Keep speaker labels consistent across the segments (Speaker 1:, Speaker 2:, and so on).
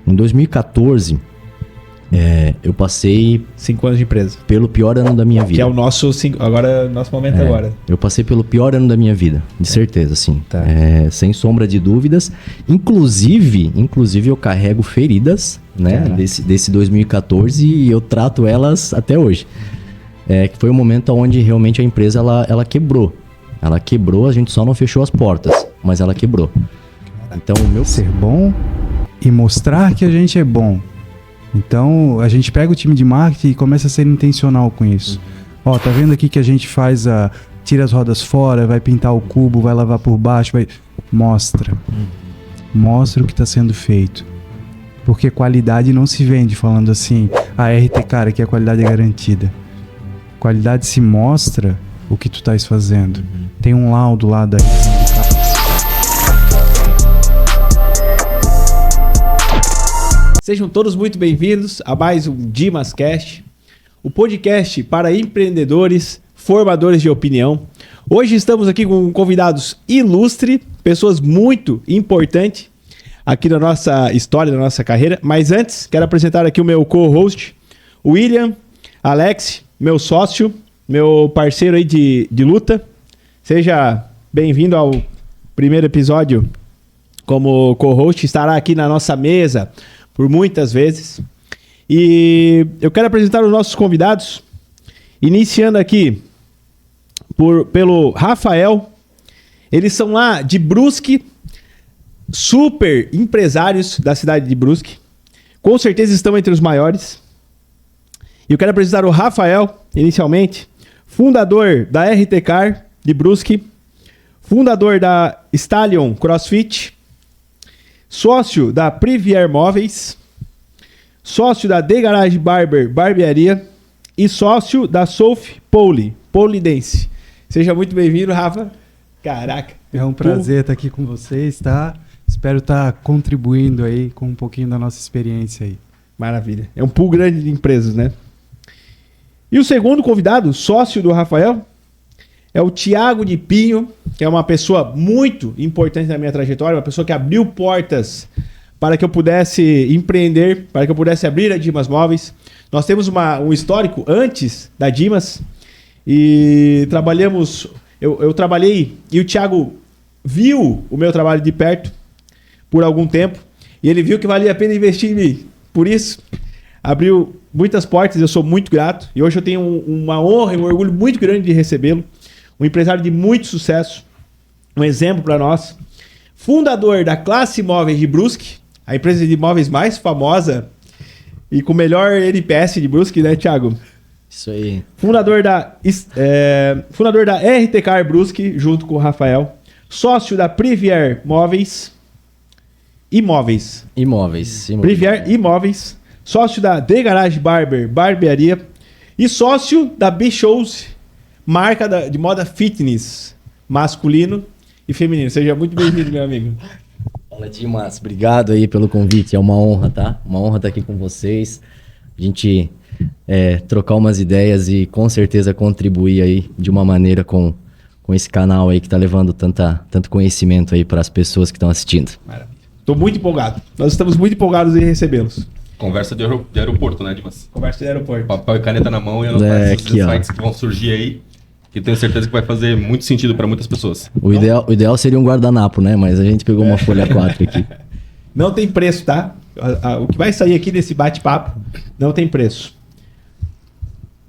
Speaker 1: Em 2014, eu passei
Speaker 2: 5 anos de empresa.
Speaker 1: pelo pior ano da minha vida.
Speaker 2: Que é o nosso momento agora.
Speaker 1: Eu passei pelo pior ano da minha vida, de certeza, assim.
Speaker 2: Tá.
Speaker 1: Sem sombra de dúvidas. Inclusive eu carrego feridas, né, desse 2014 e eu trato elas até hoje. Que foi o momento onde realmente a empresa ela quebrou. Ela quebrou, a gente só não fechou as portas, mas ela quebrou. Então, o meu...
Speaker 3: Ser bom e mostrar que a gente é bom. Então, a gente pega o time de marketing e começa a ser intencional com isso. Ó, tá vendo aqui que a gente faz tira as rodas fora, vai pintar o cubo, vai lavar por baixo, Mostra. Mostra o que está sendo feito. Porque qualidade não se vende falando assim, a RT, cara, que a qualidade é garantida. Qualidade se mostra o que tu estás fazendo. Tem um laudo lá da...
Speaker 2: Sejam todos muito bem-vindos a mais um DimasCast, o podcast para empreendedores, formadores de opinião. Hoje estamos aqui com convidados ilustres, pessoas muito importantes aqui na nossa história, na nossa carreira. Mas antes, quero apresentar aqui o meu co-host, William, Alex, meu sócio, meu parceiro aí de luta. Seja bem-vindo ao primeiro episódio como co-host, estará aqui na nossa mesa por muitas vezes. E eu quero apresentar os nossos convidados, iniciando aqui pelo Rafael. Eles são lá de Brusque, super empresários da cidade de Brusque. Com certeza estão entre os maiores. E eu quero apresentar o Rafael, inicialmente, fundador da RT Car de Brusque, fundador da Stallion CrossFit, sócio da Privier Móveis, sócio da The Garage Barber Barbearia e sócio da Sof Pole Dance. Seja muito bem-vindo, Rafa. Caraca.
Speaker 3: É um prazer estar aqui com vocês, tá? Espero estar contribuindo aí com um pouquinho da nossa experiência aí.
Speaker 2: Maravilha. É um pool grande de empresas, né? E o segundo convidado, sócio do Rafael, é o Thiago de Pinho, que é uma pessoa muito importante na minha trajetória, uma pessoa que abriu portas para que eu pudesse empreender, para que eu pudesse abrir a Dimas Móveis. Nós temos um histórico antes da Dimas e trabalhamos... Eu trabalhei e o Thiago viu o meu trabalho de perto por algum tempo e ele viu que valia a pena investir em mim. Por isso, abriu muitas portas, eu sou muito grato e hoje eu tenho uma honra e um orgulho muito grande de recebê-lo. Um empresário de muito sucesso, um exemplo para nós. Fundador da Classe Móveis de Brusque, a empresa de imóveis mais famosa e com o melhor NPS de Brusque, né, Thiago?
Speaker 1: Isso aí.
Speaker 2: Fundador da RT Car Brusque, junto com o Rafael. Sócio da Privier Móveis. Imóveis. Privier Imóveis. Sócio da The Garage Barber Barbearia. E sócio da B-Shows, marca de moda fitness, masculino e feminino. Seja muito bem-vindo, meu amigo.
Speaker 1: Fala, Dimas. Obrigado aí pelo convite. É uma honra, tá? Uma honra estar aqui com vocês. A gente trocar umas ideias e com certeza contribuir aí de uma maneira com esse canal aí que tá levando tanto conhecimento aí para as pessoas que estão assistindo.
Speaker 2: Maravilha. Tô muito empolgado. Nós estamos muito empolgados em recebê-los.
Speaker 4: Conversa de aeroporto, né, Dimas?
Speaker 2: Conversa de aeroporto.
Speaker 4: Papel e caneta na mão e anotar esses insights que vão surgir aí, que tenho certeza que vai fazer muito sentido para muitas pessoas.
Speaker 1: O ideal seria um guardanapo, né? Mas a gente pegou uma folha 4 aqui.
Speaker 2: Não tem preço, tá? O que vai sair aqui desse bate-papo não tem preço.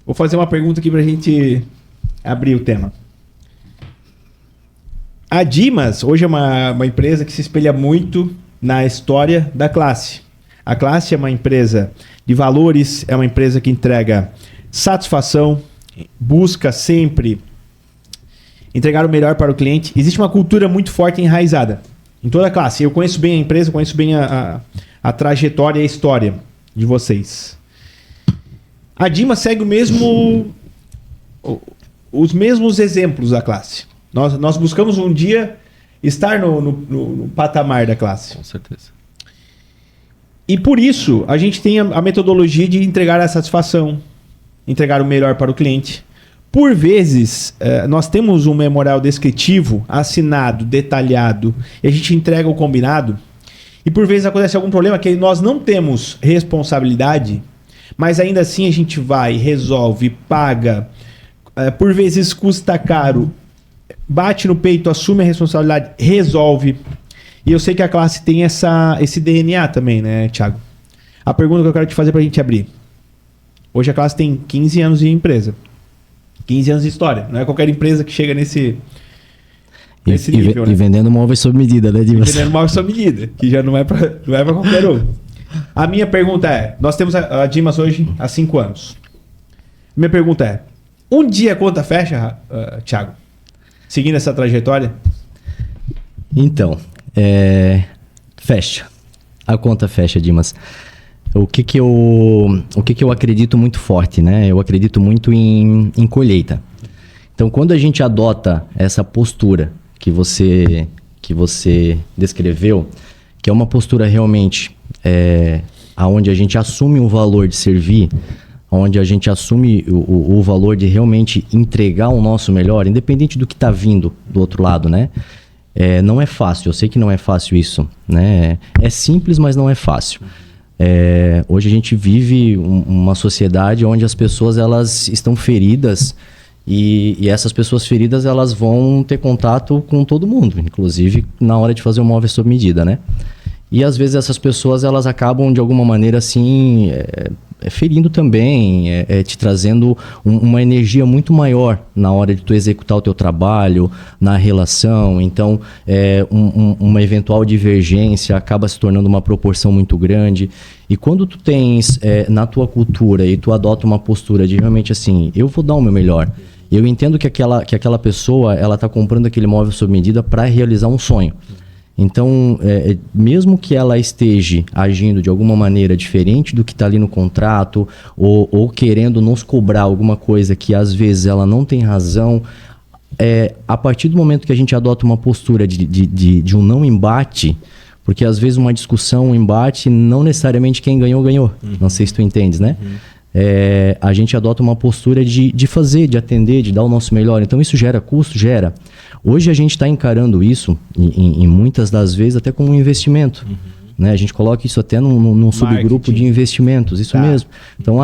Speaker 2: Vou fazer uma pergunta aqui pra gente abrir o tema. A Dimas hoje é uma empresa que se espelha muito na história da Classe. A Classe é uma empresa de valores, é uma empresa que entrega satisfação, busca sempre entregar o melhor para o cliente. Existe uma cultura muito forte e enraizada em toda a Classe. Eu conheço bem a empresa, conheço bem a trajetória e a história de vocês. A Dimas segue os mesmos exemplos da Classe. Nós buscamos um dia estar no patamar da Classe.
Speaker 4: Com certeza.
Speaker 2: E por isso, a gente tem a metodologia de entregar a satisfação, entregar o melhor para o cliente. Por vezes, nós temos um memorial descritivo, assinado, detalhado, e a gente entrega o combinado. E por vezes acontece algum problema que nós não temos responsabilidade, mas ainda assim a gente vai, resolve, paga, por vezes custa caro, bate no peito, assume a responsabilidade, resolve. E eu sei que a classe tem esse DNA também, né, Thiago? A pergunta que eu quero te fazer pra gente abrir. Hoje a classe tem 15 anos de empresa. 15 anos de história. Não é qualquer empresa que chega nesse nível, né?
Speaker 1: E vendendo móveis sob medida, né, Dimas?
Speaker 2: Vendendo móveis sob medida, que já não é pra qualquer um. A minha pergunta é, nós temos a Dimas hoje há 5 anos. Minha pergunta é, um dia a conta fecha, Thiago? Seguindo essa trajetória?
Speaker 1: Então, fecha. A conta fecha, Dimas. O que eu acredito muito forte, né? Eu acredito muito em colheita. Então, quando a gente adota essa postura que você descreveu, que é uma postura realmente onde a gente assume o valor de servir, onde a gente assume o valor de realmente entregar o nosso melhor, independente do que está vindo do outro lado, né? Não é fácil, eu sei que não é fácil isso, né? É simples, mas não é fácil. Hoje a gente vive uma sociedade onde as pessoas elas estão feridas e essas pessoas feridas elas vão ter contato com todo mundo, inclusive na hora de fazer um móvel sob medida, né? E às vezes essas pessoas elas acabam de alguma maneira assim ferindo também, te trazendo uma energia muito maior na hora de tu executar o teu trabalho, na relação. Então uma eventual divergência acaba se tornando uma proporção muito grande. E quando tu tens na tua cultura e tu adota uma postura de realmente assim, eu vou dar o meu melhor. Eu entendo que aquela pessoa ela está comprando aquele móvel sob medida para realizar um sonho. Então, mesmo que ela esteja agindo de alguma maneira diferente do que está ali no contrato ou querendo nos cobrar alguma coisa que às vezes ela não tem razão, a partir do momento que a gente adota uma postura de um não embate, porque às vezes uma discussão, um embate, não necessariamente quem ganhou, ganhou. Não sei se tu entendes, né? A gente adota uma postura de fazer, de atender, de dar o nosso melhor. Então isso gera custo? Gera. Hoje a gente está encarando isso, em muitas das vezes, até como um investimento. Né? A gente coloca isso até num subgrupo de investimentos, isso mesmo. Então,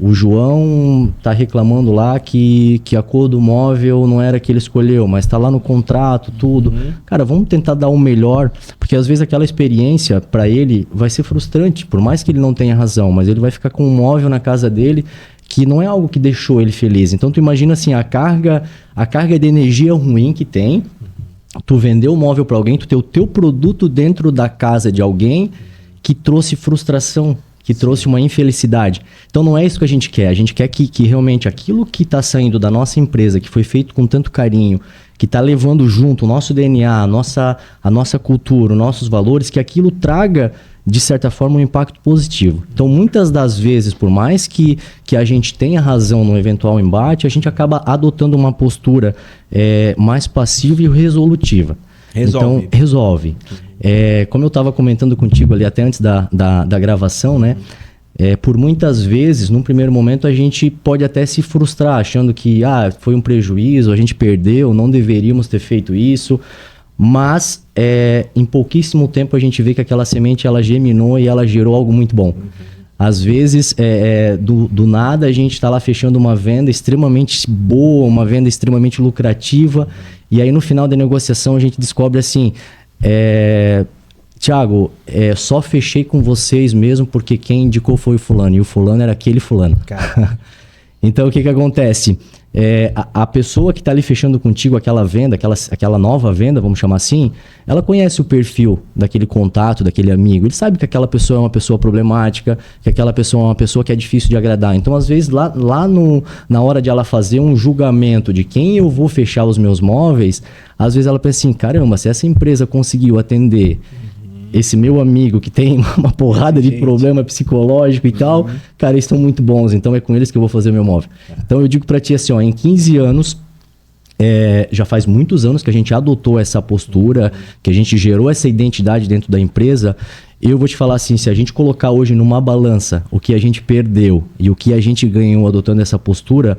Speaker 1: o João está reclamando lá que a cor do móvel não era que ele escolheu, mas está lá no contrato, tudo. Cara, vamos tentar dar o melhor, porque às vezes aquela experiência, para ele, vai ser frustrante, por mais que ele não tenha razão, mas ele vai ficar com um móvel na casa dele que não é algo que deixou ele feliz. Então, tu imagina assim, a carga de energia ruim que tem, tu vendeu o móvel para alguém, tu tem o teu produto dentro da casa de alguém que trouxe frustração, que trouxe uma infelicidade. Então não é isso que a gente quer. A gente quer que realmente aquilo que está saindo da nossa empresa, que foi feito com tanto carinho, que está levando junto o nosso DNA, a nossa cultura, os nossos valores, que aquilo traga, de certa forma, um impacto positivo. Então, muitas das vezes, por mais que a gente tenha razão no eventual embate, a gente acaba adotando uma postura mais passiva e resolutiva. Então, resolve. Como eu estava comentando contigo ali até antes da gravação, né? Por muitas vezes, num primeiro momento, a gente pode até se frustrar, achando que foi um prejuízo, a gente perdeu, não deveríamos ter feito isso. Mas em pouquíssimo tempo a gente vê que aquela semente ela germinou e ela gerou algo muito bom. Às vezes, do nada, a gente está lá fechando uma venda extremamente boa, uma venda extremamente lucrativa, e aí no final da negociação a gente descobre assim, Thiago, só fechei com vocês mesmo porque quem indicou foi o fulano, e o fulano era aquele fulano. Então, o que acontece? A pessoa que está ali fechando contigo aquela venda, aquela nova venda, vamos chamar assim, ela conhece o perfil daquele contato, daquele amigo. Ele sabe que aquela pessoa é uma pessoa problemática, que aquela pessoa é uma pessoa que é difícil de agradar. Então, às vezes, na hora de ela fazer um julgamento de quem eu vou fechar os meus móveis, às vezes ela pensa assim, caramba, se essa empresa conseguiu atender esse meu amigo que tem uma porrada de problema psicológico e tal, cara, eles estão muito bons, então é com eles que eu vou fazer o meu móvel. Então eu digo pra ti assim, em 15 anos, já faz muitos anos que a gente adotou essa postura, que a gente gerou essa identidade dentro da empresa. Eu vou te falar assim, se a gente colocar hoje numa balança o que a gente perdeu e o que a gente ganhou adotando essa postura,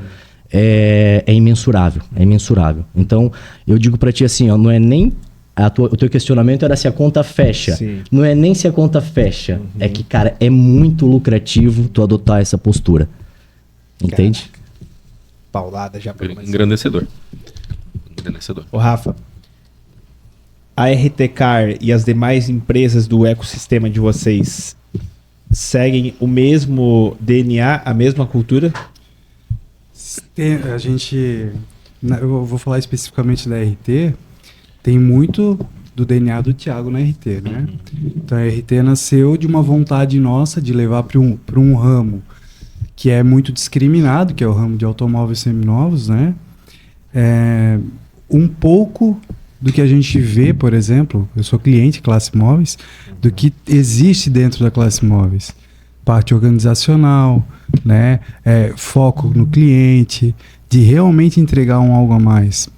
Speaker 1: é imensurável, é imensurável. Então eu digo pra ti assim, não é nem o teu questionamento era se a conta fecha.
Speaker 2: Sim.
Speaker 1: Não é nem se a conta fecha. É que, cara, é muito lucrativo tu adotar essa postura. Entende?
Speaker 2: Paulada já por mais.
Speaker 4: Engrandecedor.
Speaker 2: Ô, Rafa, a RT Car e as demais empresas do ecossistema de vocês seguem o mesmo DNA, a mesma cultura?
Speaker 3: A gente... Eu vou falar especificamente da RT. Tem muito do DNA do Thiago na RT, né? Então a RT nasceu de uma vontade nossa de levar para um ramo que é muito discriminado, que é o ramo de automóveis seminovos, né? Um pouco do que a gente vê, por exemplo, eu sou cliente Classe Móveis, do que existe dentro da Classe Móveis. Parte organizacional, né? Foco no cliente, de realmente entregar algo a mais.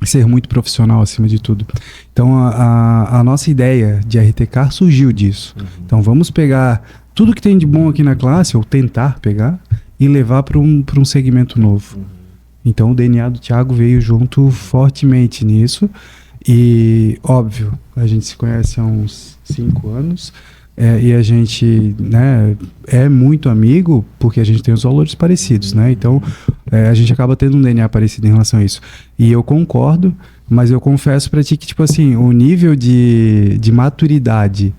Speaker 3: Ser muito profissional acima de tudo. Então a nossa ideia de RT Car surgiu disso. Então vamos pegar tudo que tem de bom aqui na classe, ou tentar pegar, e levar para um segmento novo. Então o DNA do Thiago veio junto fortemente nisso. E, óbvio, a gente se conhece há uns 5 anos. E a gente, né, é muito amigo porque a gente tem os valores parecidos, né? Então a gente acaba tendo um DNA parecido em relação a isso. E eu concordo, mas eu confesso pra ti que, tipo assim, o nível de maturidade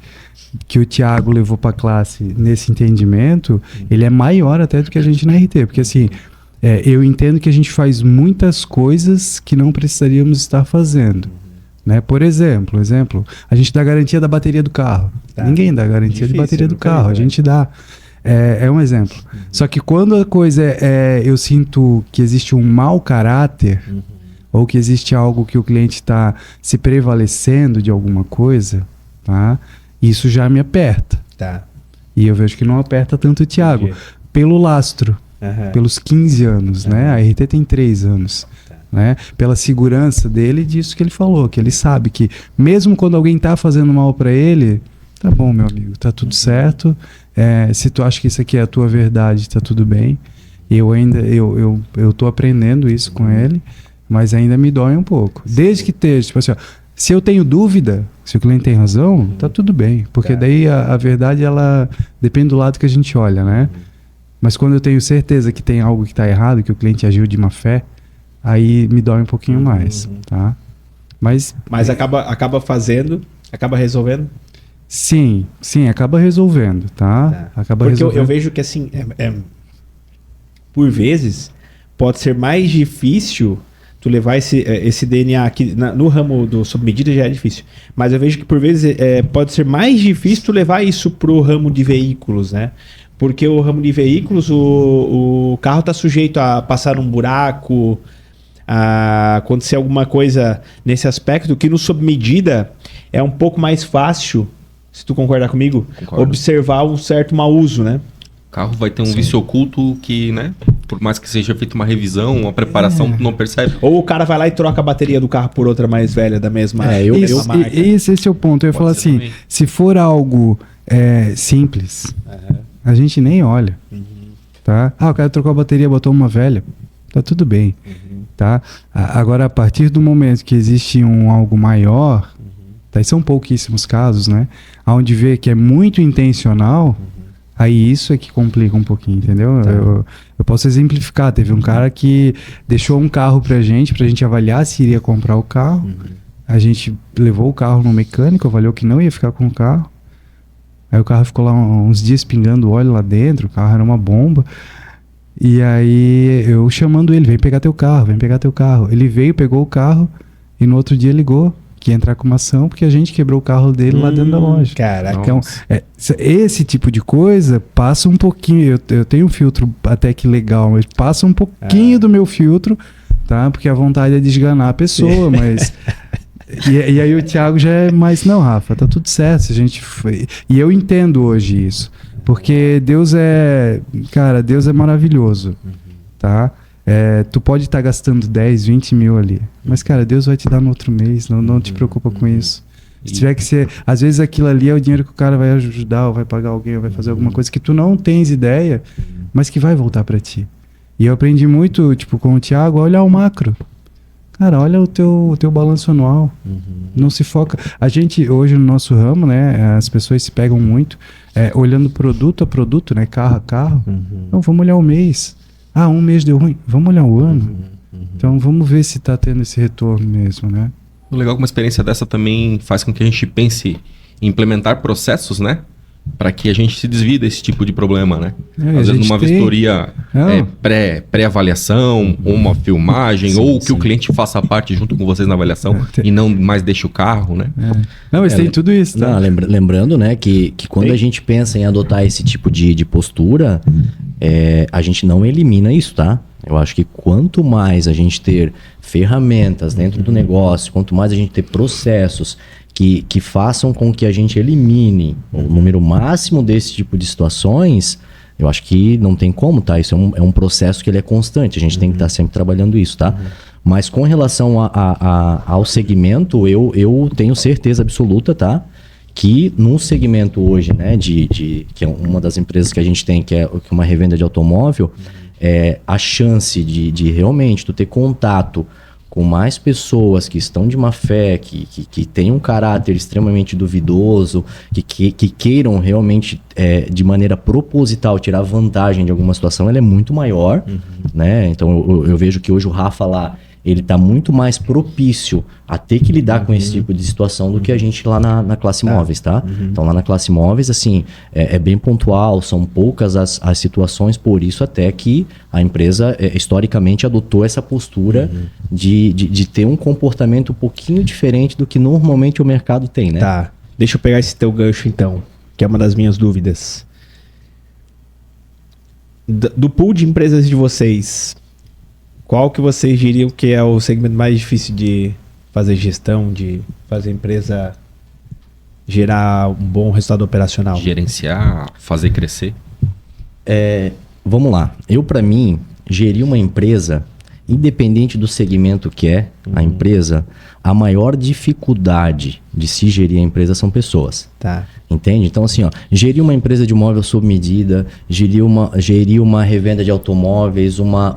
Speaker 3: que o Thiago levou pra classe nesse entendimento, ele é maior até do que a gente na RT. Porque assim, eu entendo que a gente faz muitas coisas que não precisaríamos estar fazendo. Né? Por exemplo, a gente dá garantia da bateria do carro. Tá. Ninguém dá garantia de bateria do carro, a gente dá. É um exemplo. Só que quando a coisa eu sinto que existe um mau caráter, ou que existe algo que o cliente está se prevalecendo de alguma coisa, tá? Isso já me aperta.
Speaker 2: Tá.
Speaker 3: E eu vejo que não aperta tanto o Thiago.
Speaker 2: Entendi.
Speaker 3: Pelo lastro, pelos 15 anos, né? A RT tem 3 anos. Né? Pela segurança dele, disso que ele falou, que ele sabe que mesmo quando alguém tá fazendo mal para ele, tá bom, meu amigo, tá tudo certo, se tu acha que isso aqui é a tua verdade, tá tudo bem. Eu tô aprendendo isso com ele, mas ainda me dói um pouco. Desde que esteja, tipo assim, ó, se eu tenho dúvida, se o cliente tem razão, tá tudo bem, porque daí a verdade, ela depende do lado que a gente olha, né? Mas quando eu tenho certeza que tem algo que tá errado, que o cliente agiu de má fé, aí me dói um pouquinho mais, tá? Mas
Speaker 2: acaba fazendo, acaba resolvendo?
Speaker 3: Sim, acaba resolvendo, tá? Acaba
Speaker 2: porque
Speaker 3: resolvendo.
Speaker 2: Eu vejo que assim, por vezes, pode ser mais difícil tu levar esse DNA aqui, no ramo do sob medida já é difícil, mas eu vejo que por vezes pode ser mais difícil tu levar isso pro ramo de veículos, né? Porque o ramo de veículos, o carro tá sujeito a passar num buraco, a acontecer alguma coisa nesse aspecto, que no sob medida é um pouco mais fácil, se tu concordar comigo, observar um certo mau uso, né?
Speaker 4: O carro vai ter um vício oculto que, né, por mais que seja feita uma revisão, uma preparação, tu não percebe.
Speaker 2: Ou o cara vai lá e troca a bateria do carro por outra mais velha da mesma marca.
Speaker 3: Esse é o ponto. Eu ia falar assim, também. Se for algo simples, a gente nem olha. Tá? O cara trocou a bateria, botou uma velha, tá tudo bem. Tá? Agora, a partir do momento que existe algo maior, tá? E são pouquíssimos casos, né? Onde vê que é muito intencional, aí isso é que complica um pouquinho, entendeu? Tá. Eu posso exemplificar. Teve um cara que deixou um carro pra gente avaliar se iria comprar o carro. A gente levou o carro no mecânico, avaliou que não ia ficar com o carro. Aí o carro ficou lá uns dias pingando óleo lá dentro, o carro era uma bomba. E aí eu chamando ele, vem pegar teu carro. Ele veio, pegou o carro e no outro dia ligou que ia entrar com uma ação porque a gente quebrou o carro dele lá dentro da loja.
Speaker 2: Caraca.
Speaker 3: Então, esse tipo de coisa passa um pouquinho, eu tenho um filtro até que legal, mas passa um pouquinho do meu filtro, tá? Porque a vontade é de esganar a pessoa, mas... E aí o Thiago já é mais, não, Rafa, tá tudo certo, se a gente foi... E eu entendo hoje isso. Porque Deus é maravilhoso, tá? Tu pode estar gastando 10, 20 mil ali, mas, cara, Deus vai te dar no outro mês, não te preocupa com isso. Se tiver que ser... Às vezes aquilo ali é o dinheiro que o cara vai ajudar, ou vai pagar alguém, ou vai fazer alguma coisa que tu não tens ideia, mas que vai voltar pra ti. E eu aprendi muito, tipo, com o Thiago, a olhar o macro. Cara, olha o teu balanço anual. Não se foca. A gente, hoje no nosso ramo, né, as pessoas se pegam muito olhando produto a produto, né, carro a carro. Então, vamos olhar o mês. Ah, um mês deu ruim. Vamos olhar o ano. Então, vamos ver se está tendo esse retorno mesmo, né?
Speaker 4: O legal que uma experiência dessa também faz com que a gente pense em implementar processos, né? Para que a gente se desvie desse tipo de problema, né? Às vezes numa vistoria pré-avaliação, uma filmagem, ou que o cliente faça parte junto com vocês na avaliação e não mais deixe o carro, né?
Speaker 3: Não, mas tem tudo isso, tá?
Speaker 1: Não, lembrando, né, que quando a gente pensa em adotar esse tipo de postura, a gente não elimina isso, tá? Eu acho que quanto mais a gente ter ferramentas dentro do negócio, quanto mais a gente ter processos que façam com que a gente elimine o número máximo desse tipo de situações, eu acho que não tem como, tá? Isso é um processo que ele é constante, a gente tem que estar sempre trabalhando isso, tá? Mas com relação ao segmento, eu tenho certeza absoluta, tá? Que num segmento hoje, né, que é uma das empresas que a gente tem, que é uma revenda de automóvel, a chance de realmente tu ter contato com mais pessoas que estão de má fé, que têm um caráter extremamente duvidoso, que queiram realmente, de maneira proposital, tirar vantagem de alguma situação, ela é muito maior, né? Então eu vejo que hoje o Rafa lá, ele está muito mais propício a ter que lidar com esse tipo de situação do que a gente lá na classe móveis, tá? Então lá na classe móveis, assim, é bem pontual, são poucas as situações, por isso até que a empresa historicamente adotou essa postura de ter um comportamento um pouquinho diferente do que normalmente o mercado tem, né?
Speaker 2: Tá, deixa eu pegar esse teu gancho então, que é uma das minhas dúvidas. Do pool de empresas de vocês, qual que vocês diriam que é o segmento mais difícil de fazer gestão, de fazer a empresa gerar um bom resultado operacional?
Speaker 4: Gerenciar, fazer crescer?
Speaker 1: Vamos lá. Para mim, gerir uma empresa, independente do segmento que é a empresa, a maior dificuldade de se gerir a empresa são pessoas.
Speaker 2: Tá.
Speaker 1: Entende? Então, assim, gerir uma empresa de móvel sob medida, gerir uma revenda de automóveis, uma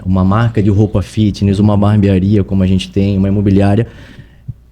Speaker 1: marca de roupa fitness, uma barbearia como a gente tem, uma imobiliária,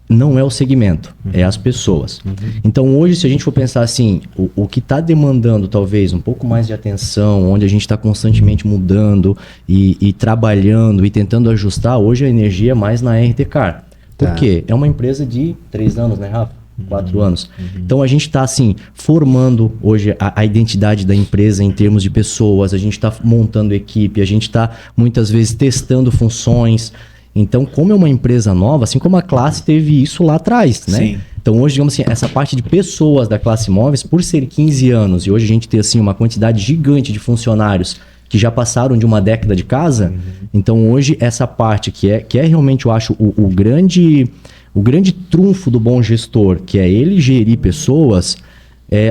Speaker 1: não é o segmento, é as pessoas. Então, hoje, se a gente for pensar assim, o que está demandando talvez um pouco mais de atenção, onde a gente está constantemente mudando e trabalhando e tentando ajustar, hoje a energia é mais na RT Car. Por quê? É uma empresa de 3 anos, né, Rafa? 4 anos. Então a gente está assim, formando hoje a identidade da empresa em termos de pessoas, a gente está montando equipe, a gente está muitas vezes testando funções. Então, como é uma empresa nova, assim como a classe teve isso lá atrás, né?
Speaker 2: Sim.
Speaker 1: Então hoje, digamos assim, essa parte de pessoas da classe móveis, por ser 15 anos e hoje a gente ter assim uma quantidade gigante de funcionários que já passaram de uma década de casa, então hoje essa parte que é realmente, eu acho, o grande trunfo do bom gestor, que é ele gerir pessoas,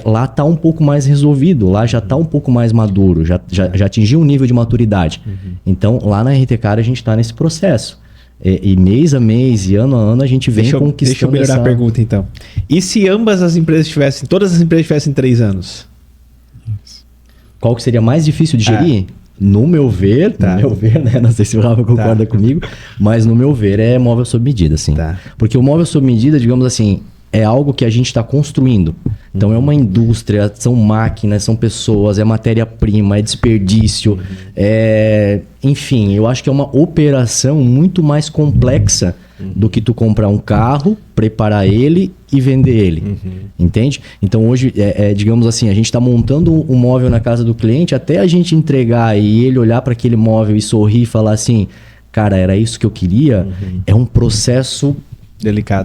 Speaker 1: lá está um pouco mais resolvido, lá já está um pouco mais maduro, já atingiu um nível de maturidade. Então, lá na RT Car a gente está nesse processo. E mês a mês e ano a ano a gente vem conquistando.
Speaker 2: Deixa eu melhorar a pergunta então. E se todas as empresas tivessem 3 anos?
Speaker 1: Qual que seria mais difícil de gerir? No meu ver, né? Não sei se o Rafa concorda comigo, mas no meu ver é móvel sob medida, assim. Porque o móvel sob medida, digamos assim, é algo que a gente está construindo. Então é uma indústria, são máquinas, são pessoas, é matéria-prima, é desperdício, enfim, eu acho que é uma operação muito mais complexa do que tu comprar um carro, preparar ele e vender ele, entende? Então hoje, digamos assim, a gente está montando um móvel na casa do cliente, até a gente entregar e ele olhar para aquele móvel e sorrir e falar assim, cara, era isso que eu queria, é um processo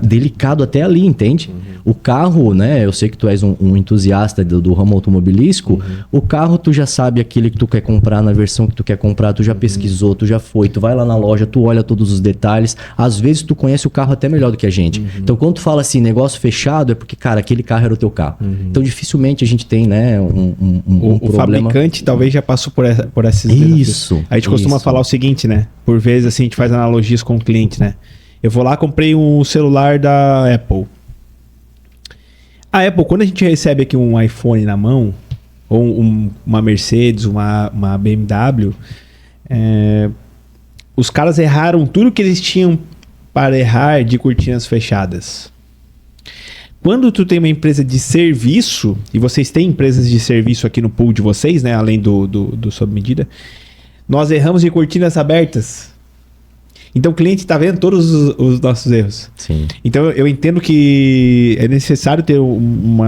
Speaker 1: delicado até ali, entende? O carro, né? Eu sei que tu és um entusiasta do ramo automobilístico. O carro, tu já sabe aquele que tu quer comprar, na versão que tu quer comprar, tu já pesquisou, tu já foi, tu vai lá na loja, tu olha todos os detalhes. Às vezes tu conhece o carro até melhor do que a gente. Então quando tu fala assim, negócio fechado, é porque, cara, aquele carro era o teu carro. Então dificilmente a gente tem, né, um
Speaker 2: problema. O fabricante talvez já passou por esses
Speaker 1: Isso.
Speaker 2: A gente costuma falar o seguinte, né? Por vezes assim, a gente faz analogias com o cliente, né? Eu vou lá, comprei um celular da Apple. A Apple, quando a gente recebe aqui um iPhone na mão, ou uma Mercedes, uma BMW, os caras erraram tudo que eles tinham para errar de cortinas fechadas. Quando tu tem uma empresa de serviço, e vocês têm empresas de serviço aqui no pool de vocês, né? Além do sob medida, nós erramos de cortinas abertas. Então o cliente está vendo todos os nossos erros.
Speaker 1: Sim.
Speaker 2: Então eu entendo que é necessário ter um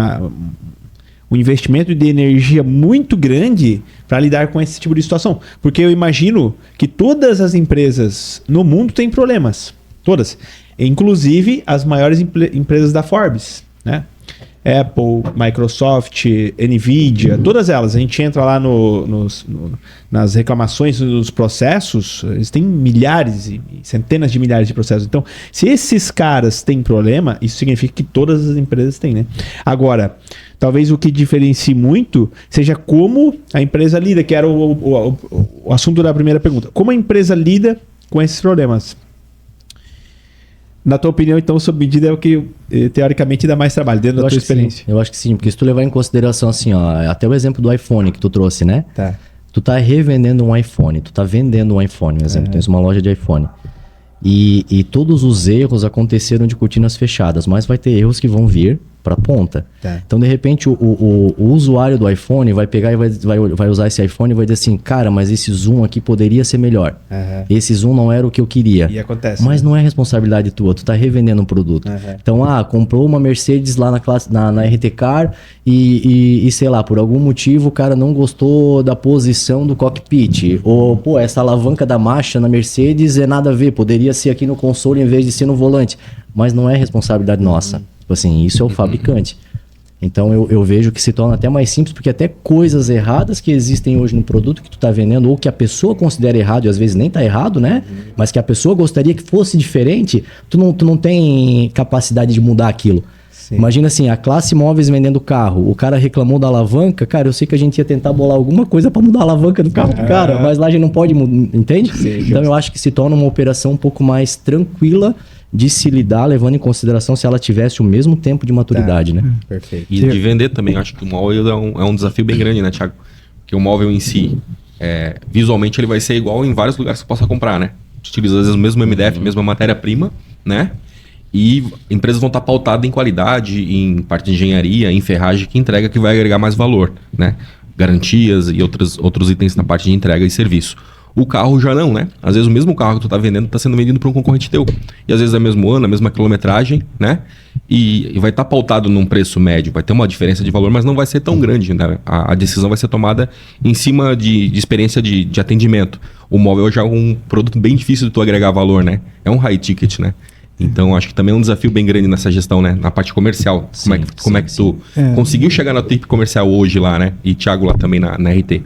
Speaker 2: investimento de energia muito grande para lidar com esse tipo de situação. Porque eu imagino que todas as empresas no mundo têm problemas. Todas. Inclusive as maiores empresas da Forbes, né? Apple, Microsoft, Nvidia, todas elas. A gente entra lá nas reclamações, nos processos, eles têm milhares e centenas de milhares de processos. Então, se esses caras têm problema, isso significa que todas as empresas têm, né? Agora, talvez o que diferencie muito seja como a empresa lida, que era o assunto da primeira pergunta. Como a empresa lida com esses problemas? Na tua opinião, então, sob medida é o que, teoricamente, dá mais trabalho, dentro da tua experiência?
Speaker 1: Eu acho que sim, porque se tu levar em consideração, assim, ó, até o exemplo do iPhone que tu trouxe, né?
Speaker 2: Tá.
Speaker 1: Tu tá revendendo um iPhone, tu tá vendendo um iPhone, por exemplo, tens uma loja de iPhone. E todos os erros aconteceram de cortinas fechadas, mas vai ter erros que vão vir para ponta.
Speaker 2: Tá.
Speaker 1: Então, de repente, o usuário do iPhone vai pegar e vai usar esse iPhone e vai dizer assim, cara, mas esse zoom aqui poderia ser melhor. Esse zoom não era o que eu queria.
Speaker 2: E acontece.
Speaker 1: Mas não é responsabilidade tua, tu tá revendendo um produto. Então, comprou uma Mercedes lá na RT Car e sei lá, por algum motivo o cara não gostou da posição do cockpit. Ou, pô, essa alavanca da marcha na Mercedes é nada a ver, poderia ser aqui no console em vez de ser no volante. Mas não é responsabilidade nossa. Tipo assim, isso é o fabricante. Então eu vejo que se torna até mais simples, porque até coisas erradas que existem hoje no produto que tu tá vendendo, ou que a pessoa considera errado, e às vezes nem tá errado, né? Mas que a pessoa gostaria que fosse diferente, tu não tem capacidade de mudar aquilo. Sim. Imagina assim, a Classe Móveis vendendo carro, o cara reclamou da alavanca, cara, eu sei que a gente ia tentar bolar alguma coisa para mudar a alavanca do carro do cara, mas lá a gente não pode mudar, entende? Sim, então eu acho que se torna uma operação um pouco mais tranquila de se lidar, levando em consideração se ela tivesse o mesmo tempo de maturidade, né?
Speaker 2: Perfeito.
Speaker 4: E de vender também, acho que o móvel é um desafio bem grande, né, Thiago? Porque o móvel em si, visualmente ele vai ser igual em vários lugares que você possa comprar, né? Você utiliza às vezes o mesmo MDF, mesma matéria-prima, né? E empresas vão estar pautadas em qualidade, em parte de engenharia, em ferragem que entrega, que vai agregar mais valor, né? Garantias e outros itens na parte de entrega e serviço. O carro já não, né? Às vezes o mesmo carro que tu tá vendendo tá sendo vendido para um concorrente teu. E às vezes é o mesmo ano, a mesma quilometragem, né? E vai estar pautado num preço médio. Vai ter uma diferença de valor, mas não vai ser tão grande, né? A decisão vai ser tomada em cima de experiência de atendimento. O móvel já é um produto bem difícil de tu agregar valor, né? É um high ticket, né? Então, acho que também é um desafio bem grande nessa gestão, né? Na parte comercial. Como é que tu conseguiu chegar na equipe comercial hoje lá, né? E Thiago lá também na RT.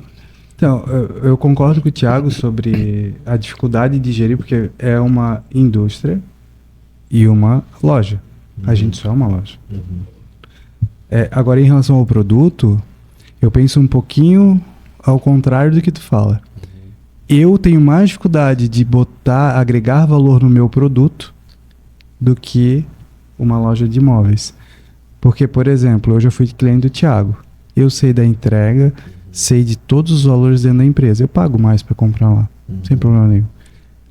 Speaker 3: Então, eu concordo com o Thiago sobre a dificuldade de gerir, porque é uma indústria e uma loja. A gente só é uma loja. Agora, em relação ao produto, eu penso um pouquinho ao contrário do que tu fala. Eu tenho mais dificuldade de agregar valor no meu produto do que uma loja de imóveis. Porque, por exemplo, eu já fui cliente do Thiago. Eu sei da entrega, sei de todos os valores dentro da empresa. Eu pago mais para comprar lá, sem problema nenhum.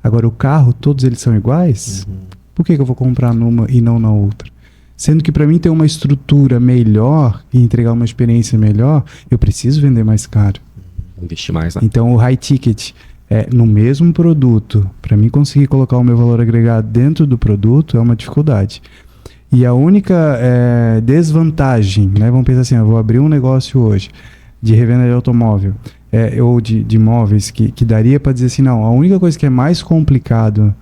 Speaker 3: Agora, o carro, todos eles são iguais? Por que eu vou comprar numa e não na outra? Sendo que para mim ter uma estrutura melhor e entregar uma experiência melhor, eu preciso vender mais caro.
Speaker 4: Investir mais, né?
Speaker 3: Então, o high ticket no mesmo produto, para mim conseguir colocar o meu valor agregado dentro do produto é uma dificuldade. E a única desvantagem, né? Vamos pensar assim, eu vou abrir um negócio hoje de revenda de automóvel ou de imóveis que daria para dizer assim, não, a única coisa que é mais complicado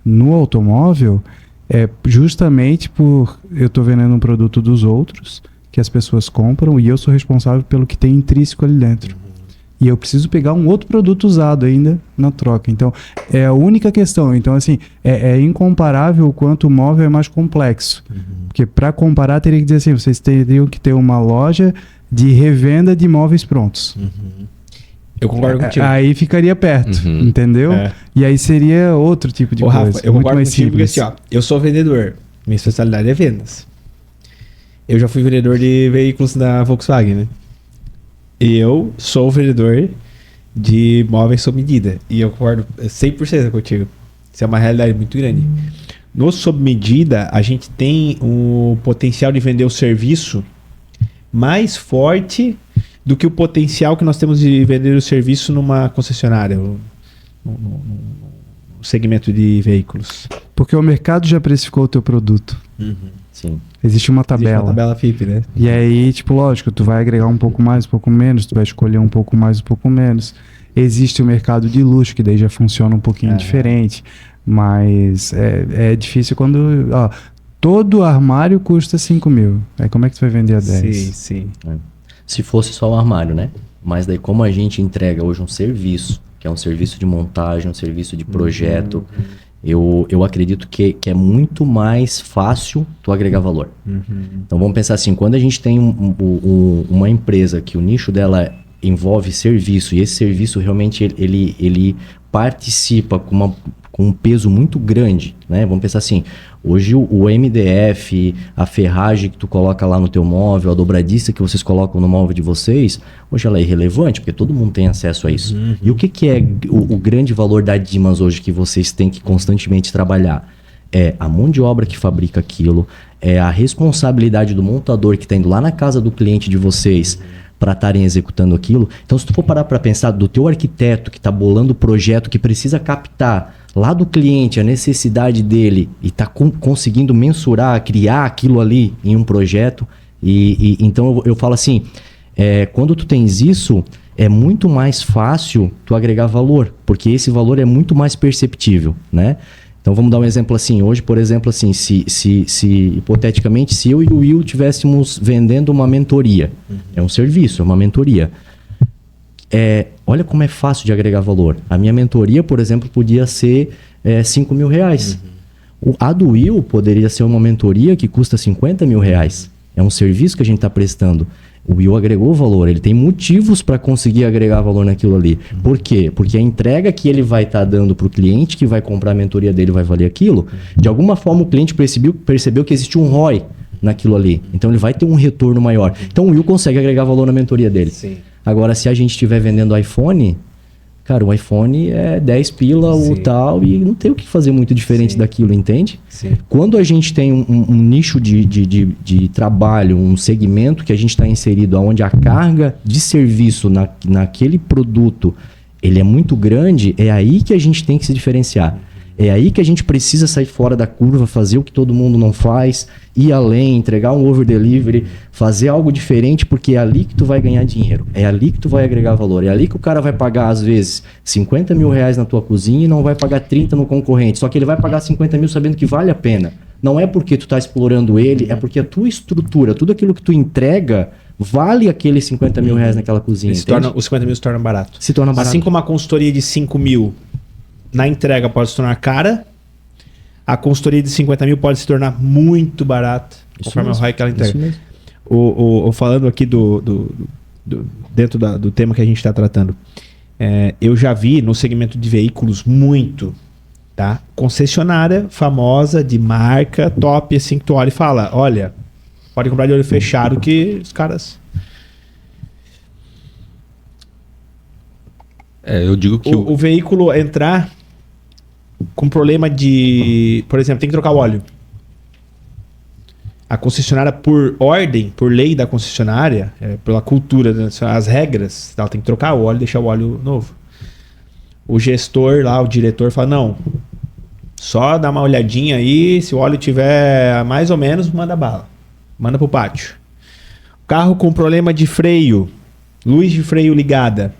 Speaker 3: no automóvel é justamente por eu estou vendendo um produto dos outros que as pessoas compram e eu sou responsável pelo que tem intrínseco ali dentro. E eu preciso pegar um outro produto usado ainda na troca. Então, é a única questão. Então, assim, é incomparável o quanto o móvel é mais complexo. Porque para comparar, teria que dizer assim, vocês teriam que ter uma loja de revenda de imóveis prontos.
Speaker 2: Eu concordo contigo.
Speaker 3: Aí ficaria perto, entendeu? E aí seria outro tipo de coisa.
Speaker 2: Rafa, eu
Speaker 3: muito
Speaker 2: concordo
Speaker 3: mais
Speaker 2: contigo
Speaker 3: simples.
Speaker 2: porque assim, ó, eu sou vendedor. Minha especialidade é vendas. Eu já fui vendedor de veículos da Volkswagen, né? Eu sou vendedor de móveis sob medida. E eu concordo 100% contigo. Isso é uma realidade muito grande. No sob medida, a gente tem o potencial de vender o serviço mais forte do que o potencial que nós temos de vender o serviço numa concessionária, no segmento de veículos.
Speaker 3: Porque o mercado já precificou o teu produto.
Speaker 1: Sim.
Speaker 3: Existe uma
Speaker 2: Existe
Speaker 3: tabela.
Speaker 2: uma tabela FIP, né?
Speaker 3: E aí, tipo, lógico, tu vai agregar um pouco mais, um pouco menos, tu vai escolher um pouco mais, um pouco menos. Existe o mercado de luxo, que daí já funciona um pouquinho diferente. Mas é difícil quando... Ó, todo armário custa 5 mil. Aí como é que tu vai vender a 10?
Speaker 2: Sim.
Speaker 1: Se fosse só o armário, né? Mas daí como a gente entrega hoje um serviço, que é um serviço de montagem, um serviço de projeto, eu acredito que é muito mais fácil tu agregar valor. Então vamos pensar assim, quando a gente tem uma empresa que o nicho dela envolve serviço, e esse serviço realmente ele participa com um peso muito grande, né? Vamos pensar assim, hoje o MDF, a ferragem que tu coloca lá no teu móvel, a dobradiça que vocês colocam no móvel de vocês, hoje ela é irrelevante, porque todo mundo tem acesso a isso. E o que é o grande valor da Dimas hoje que vocês têm que constantemente trabalhar? É a mão de obra que fabrica aquilo, é a responsabilidade do montador que está indo lá na casa do cliente de vocês para estarem executando aquilo. Então, se tu for parar para pensar do teu arquiteto que está bolando o projeto, que precisa captar lá do cliente a necessidade dele e está conseguindo mensurar, criar aquilo ali em um projeto. Então eu falo assim, quando tu tens isso, é muito mais fácil tu agregar valor, porque esse valor é muito mais perceptível, né? Então vamos dar um exemplo assim, hoje, por exemplo, assim, se hipoteticamente, se eu e o Will estivéssemos vendendo uma mentoria, é um serviço, é uma mentoria. Olha como é fácil de agregar valor. A minha mentoria, por exemplo, podia ser 5 mil reais. A do Will poderia ser uma mentoria que custa 50 mil reais. É um serviço que a gente está prestando. O Will agregou valor, ele tem motivos para conseguir agregar valor naquilo ali. Por quê? Porque a entrega que ele vai estar dando para o cliente que vai comprar a mentoria dele vai valer aquilo. De alguma forma o cliente percebeu que existe um ROI naquilo ali. Então ele vai ter um retorno maior. Então o Will consegue agregar valor na mentoria dele.
Speaker 2: Sim.
Speaker 1: Agora, se a gente estiver vendendo iPhone, cara, o iPhone é 10 pila ou tal, e não tem o que fazer muito diferente daquilo, entende?
Speaker 2: Sim.
Speaker 1: Quando a gente tem um nicho de trabalho, um segmento que a gente está inserido, onde a carga de serviço naquele produto ele é muito grande, é aí que a gente tem que se diferenciar. É aí que a gente precisa sair fora da curva, fazer o que todo mundo não faz, ir além, entregar um over delivery, fazer algo diferente, porque é ali que tu vai ganhar dinheiro, é ali que tu vai agregar valor, é ali que o cara vai pagar, às vezes, 50 mil reais na tua cozinha e não vai pagar 30 no concorrente, só que ele vai pagar 50 mil sabendo que vale a pena. Não é porque tu tá explorando ele, é porque a tua estrutura, tudo aquilo que tu entrega, vale aqueles 50 mil reais naquela cozinha.
Speaker 2: Os 50 mil se tornam barato.
Speaker 1: Se torna barato.
Speaker 2: Assim como a consultoria de 5 mil na entrega pode se tornar cara, a consultoria de 50 mil pode se tornar muito barata, conforme o ROI que ela entrega. Falando aqui dentro do tema que a gente está tratando, eu já vi no segmento de veículos muito, tá? Concessionária famosa, de marca, top, assim, que tu olha e fala, olha, pode comprar de olho fechado que os caras...
Speaker 4: Eu digo que
Speaker 2: o veículo entrar com problema de... Por exemplo, tem que trocar o óleo. A concessionária, por ordem, por lei da concessionária, pela cultura, né, as regras, ela tem que trocar o óleo e deixar o óleo novo. O gestor lá, o diretor, fala, não, só dá uma olhadinha aí, se o óleo tiver mais ou menos, manda bala. Manda pro pátio. Carro com problema de freio, luz de freio ligada.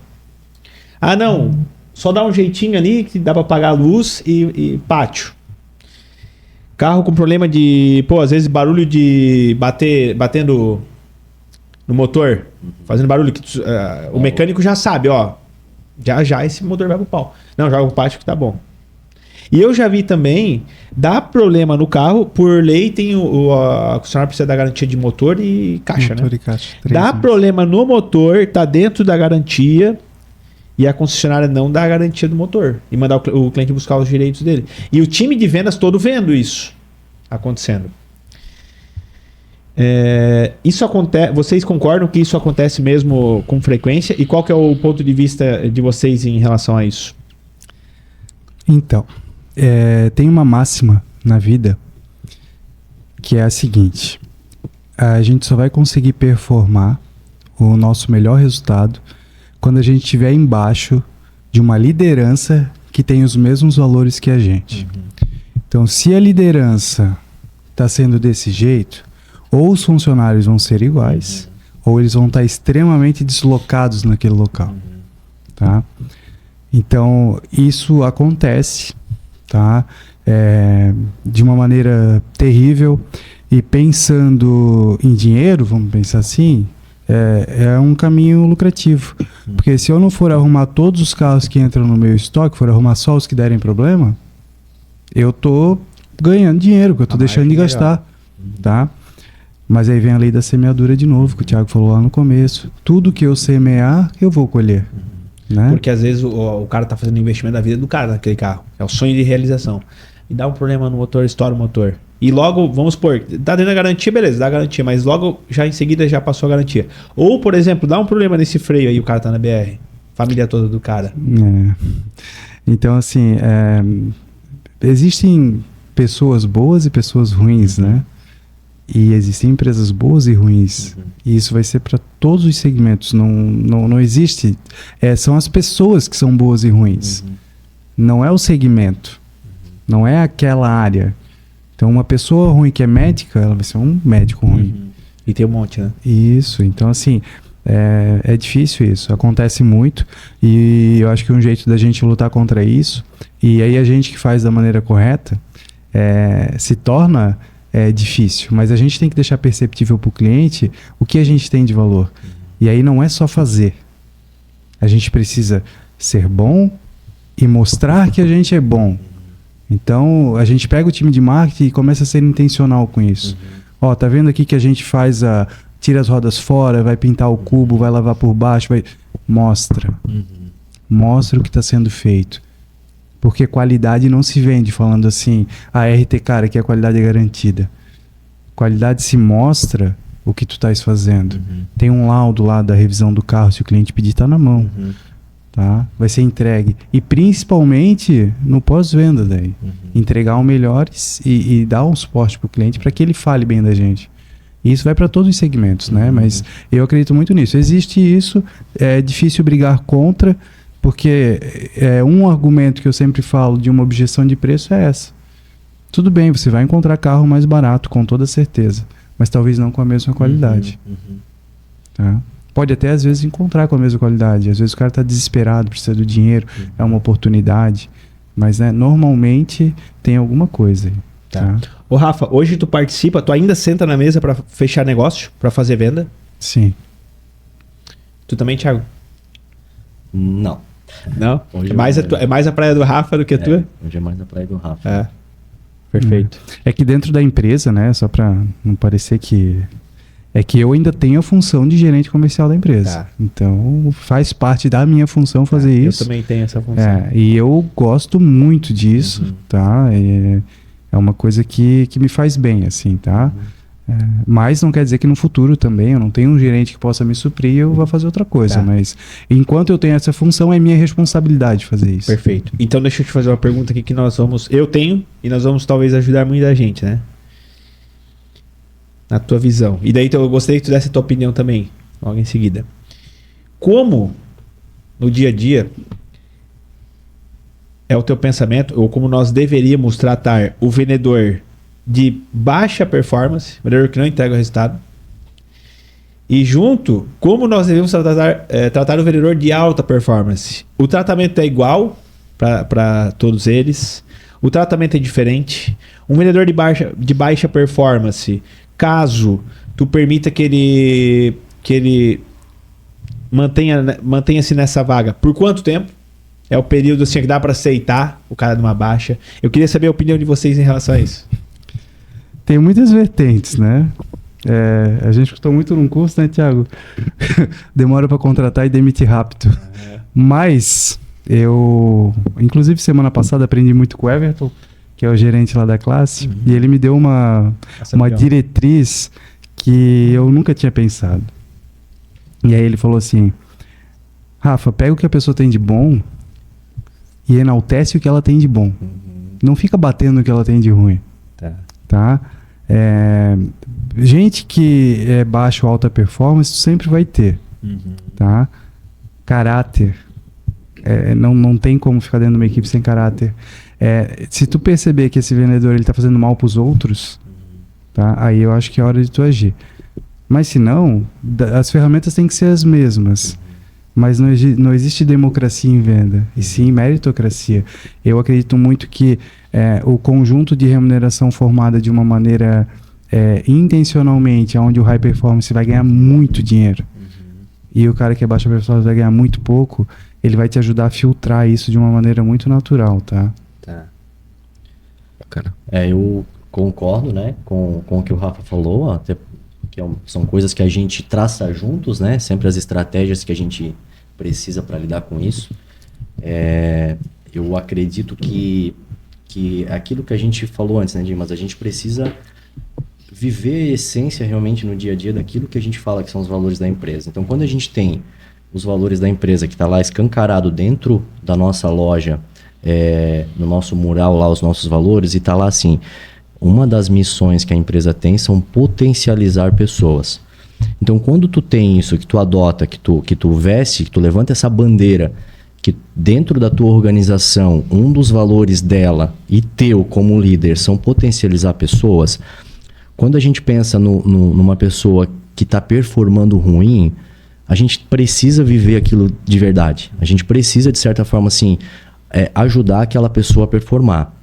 Speaker 2: Ah, não, só dá um jeitinho ali que dá pra apagar a luz e pátio. Carro com problema de, às vezes barulho de batendo no motor, fazendo barulho que o mecânico já sabe, ó, já esse motor vai pro pau. Não, joga o pátio que tá bom. E eu já vi também, dá problema no carro, por lei tem a concessionária precisa da garantia de motor e caixa,
Speaker 3: Motor
Speaker 2: né?
Speaker 3: e caixa,
Speaker 2: Dá problema no motor, tá dentro da garantia, e a concessionária não dá a garantia do motor. E mandar o cliente buscar os direitos dele. E o time de vendas todo vendo isso acontecendo. Isso acontece. Vocês concordam que isso acontece mesmo com frequência? E qual que é o ponto de vista de vocês em relação a isso?
Speaker 3: Então, tem uma máxima na vida que é a seguinte: a gente só vai conseguir performar o nosso melhor resultado quando a gente estiver embaixo de uma liderança que tem os mesmos valores que a gente. Então, se a liderança está sendo desse jeito, ou os funcionários vão ser iguais, ou eles vão estar extremamente deslocados naquele local. Tá? Então, isso acontece, tá? De uma maneira terrível. E pensando em dinheiro, vamos pensar assim, é um caminho lucrativo. Porque se eu não for arrumar todos os carros que entram no meu estoque, for arrumar só os que derem problema, eu tô ganhando dinheiro, que eu tô deixando de gastar. Tá? Mas aí vem a lei da semeadura de novo, que o Thiago falou lá no começo. Tudo que eu semear, eu vou colher. Né?
Speaker 2: Porque às vezes o cara tá fazendo o investimento da vida do cara naquele carro. É o sonho de realização. E dá um problema no motor, estoura o motor. E logo, vamos supor, tá dando a garantia, beleza, dá a garantia, mas logo, já em seguida, já passou a garantia. Ou, por exemplo, dá um problema nesse freio aí, o cara tá na BR. Família toda do cara.
Speaker 3: Então, assim, existem pessoas boas e pessoas ruins, né? E existem empresas boas e ruins. E isso vai ser para todos os segmentos. Não existe. São as pessoas que são boas e ruins. Não é o segmento. Não é aquela área. Então, uma pessoa ruim que é médica, ela vai ser um médico ruim.
Speaker 2: E tem um monte, né?
Speaker 3: Isso. Então, assim, é difícil isso. Acontece muito. E eu acho que um jeito da gente lutar contra isso, e aí a gente que faz da maneira correta, se torna difícil. Mas a gente tem que deixar perceptível para o cliente o que a gente tem de valor. E aí não é só fazer. A gente precisa ser bom e mostrar que a gente é bom. Então, a gente pega o time de marketing e começa a ser intencional com isso. Ó, tá vendo aqui que a gente faz tira as rodas fora, vai pintar o cubo, vai lavar por baixo, mostra. Mostra o que está sendo feito. Porque qualidade não se vende falando assim, RT, cara, que a qualidade é garantida. Qualidade se mostra o que tu estás fazendo. Tem um laudo lá da revisão do carro, se o cliente pedir, tá na mão. Tá? Vai ser entregue. E principalmente no pós-venda daí. Entregar o melhor e dar um suporte para o cliente para que ele fale bem da gente. E isso vai para todos os segmentos, né? Mas eu acredito muito nisso. Existe isso, é difícil brigar contra, porque um argumento que eu sempre falo de uma objeção de preço é essa. Tudo bem, você vai encontrar carro mais barato, com toda certeza, mas talvez não com a mesma qualidade. Tá? Pode até às vezes encontrar com a mesma qualidade. Às vezes o cara está desesperado, precisa do dinheiro, é uma oportunidade. Mas normalmente tem alguma coisa aí. Tá?
Speaker 2: Ô Rafa, hoje tu participa, tu ainda senta na mesa para fechar negócio, para fazer venda?
Speaker 3: Sim.
Speaker 2: Tu também, Thiago?
Speaker 1: Não.
Speaker 2: Não?
Speaker 1: Hoje
Speaker 2: É mais a praia do Rafa do que a tua?
Speaker 1: Hoje é mais a praia do Rafa.
Speaker 2: Perfeito.
Speaker 3: É que dentro da empresa, né, só para não parecer que... É que eu ainda tenho a função de gerente comercial da empresa.
Speaker 2: Tá.
Speaker 3: Então, faz parte da minha função fazer isso.
Speaker 2: Eu também tenho essa função.
Speaker 3: E eu gosto muito disso, tá? É uma coisa que me faz bem, assim, tá? Mas não quer dizer que no futuro também eu não tenho um gerente que possa me suprir e eu vou fazer outra coisa.
Speaker 2: Tá.
Speaker 3: Mas enquanto eu tenho essa função, é minha responsabilidade fazer isso.
Speaker 2: Perfeito. Então deixa eu te fazer uma pergunta aqui que eu tenho e nós vamos talvez ajudar muita gente, né? Na tua visão. E daí eu gostaria que tu desse a tua opinião também, logo em seguida. Como no dia a dia é o teu pensamento, ou como nós deveríamos tratar o vendedor de baixa performance, o vendedor que não entrega o resultado, e junto, como nós devemos tratar o vendedor de alta performance? O tratamento é igual para todos eles, o tratamento é diferente. Um vendedor de baixa performance, caso tu permita que ele mantenha-se nessa vaga, por quanto tempo? É o período assim que dá para aceitar o cara numa baixa. Eu queria saber a opinião de vocês em relação a isso.
Speaker 3: Tem muitas vertentes, né? A gente escutou muito num curso, né, Thiago? Demora para contratar e demite rápido. Mas eu, inclusive semana passada, aprendi muito com o Everton, que é o gerente lá da classe, e ele me deu uma diretriz que eu nunca tinha pensado. E aí ele falou assim: Rafa, pega o que a pessoa tem de bom e enaltece o que ela tem de bom. Não fica batendo no que ela tem de ruim. Tá? Gente que é baixo ou alta performance sempre vai ter. Tá? Caráter. Não tem como ficar dentro de uma equipe sem caráter. Se tu perceber que esse vendedor ele tá fazendo mal pros outros, tá? Aí eu acho que é hora de tu agir. Mas se não, as ferramentas têm que ser as mesmas. Mas não existe democracia em venda, e sim meritocracia. Eu acredito muito que o conjunto de remuneração formada de uma maneira intencionalmente, onde o high performance vai ganhar muito dinheiro, e o cara que é baixa performance vai ganhar muito pouco, ele vai te ajudar a filtrar isso de uma maneira muito natural, tá?
Speaker 4: Bacana.
Speaker 1: Eu concordo, né, com o que o Rafa falou, até que são coisas que a gente traça juntos, né? Sempre as estratégias que a gente precisa para lidar com isso. Eu acredito que aquilo que a gente falou antes, né, Dimas? A gente precisa viver a essência realmente no dia a dia daquilo que a gente fala que são os valores da empresa. Então, quando a gente tem os valores da empresa que está lá escancarado dentro da nossa loja, no nosso mural lá, os nossos valores, e está lá assim: uma das missões que a empresa tem são potencializar pessoas. Então, quando tu tem isso, que tu adota, que tu veste, que tu levanta essa bandeira, que dentro da tua organização, um dos valores dela e teu como líder são potencializar pessoas, quando a gente pensa numa pessoa que está performando ruim, a gente precisa viver aquilo de verdade. A gente precisa, de certa forma, assim, ajudar aquela pessoa a performar.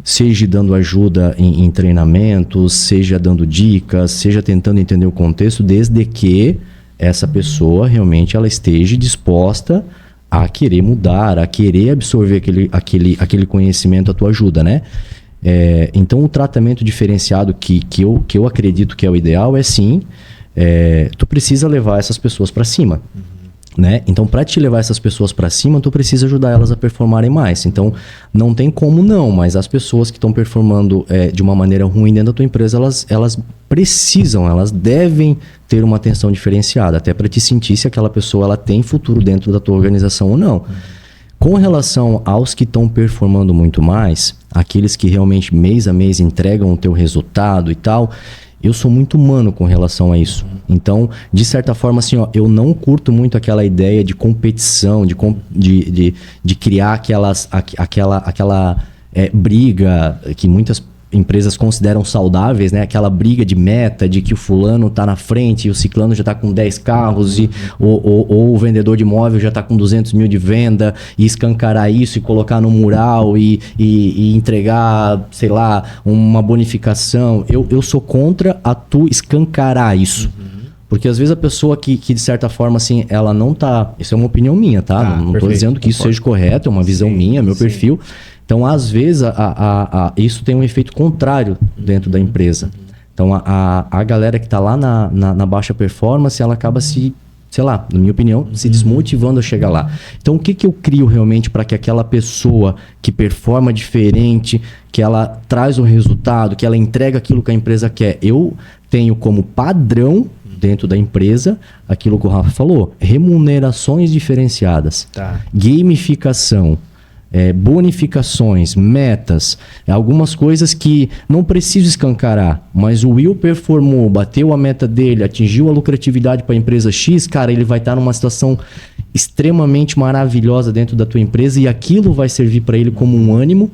Speaker 1: Seja dando ajuda em treinamentos, seja dando dicas, seja tentando entender o contexto, desde que essa pessoa realmente ela esteja disposta a querer mudar, a querer absorver aquele conhecimento, a tua ajuda, né? Então, o tratamento diferenciado que eu acredito que é o ideal é sim, tu precisa levar essas pessoas para cima. Né? Então, para te levar essas pessoas para cima, tu precisa ajudar elas a performarem mais. Então, não tem como não, mas as pessoas que estão performando de uma maneira ruim dentro da tua empresa, elas devem ter uma atenção diferenciada, até para te sentir se aquela pessoa ela tem futuro dentro da tua organização ou não. Com relação aos que estão performando muito mais, aqueles que realmente mês a mês entregam o teu resultado e tal, eu sou muito humano com relação a isso. Então, de certa forma, assim, eu não curto muito aquela ideia de competição, de criar aquela briga que muitas empresas consideram saudáveis, né? Aquela briga de meta, de que o fulano tá na frente e o ciclano já tá com 10 carros ou o vendedor de imóvel já tá com 200 mil de venda, e escancarar isso e colocar no mural e entregar, sei lá, uma bonificação. Eu sou contra a tu escancarar isso. Porque às vezes a pessoa que de certa forma, assim, ela não tá... Isso é uma opinião minha, tá? Não tô dizendo que isso seja correto, é uma visão minha, meu perfil. Então, às vezes, isso tem um efeito contrário dentro da empresa. Então, a galera que está lá na baixa performance, ela acaba se, sei lá, na minha opinião, se desmotivando a chegar lá. Então, o que eu crio realmente para que aquela pessoa que performa diferente, que ela traz o resultado, que ela entrega aquilo que a empresa quer? Eu tenho como padrão dentro da empresa aquilo que o Rafa falou: remunerações diferenciadas, gamificação, bonificações, metas, algumas coisas que não preciso escancarar, mas o Will performou, bateu a meta dele, atingiu a lucratividade para a empresa X, cara, ele vai estar numa situação extremamente maravilhosa dentro da tua empresa, e aquilo vai servir para ele como um ânimo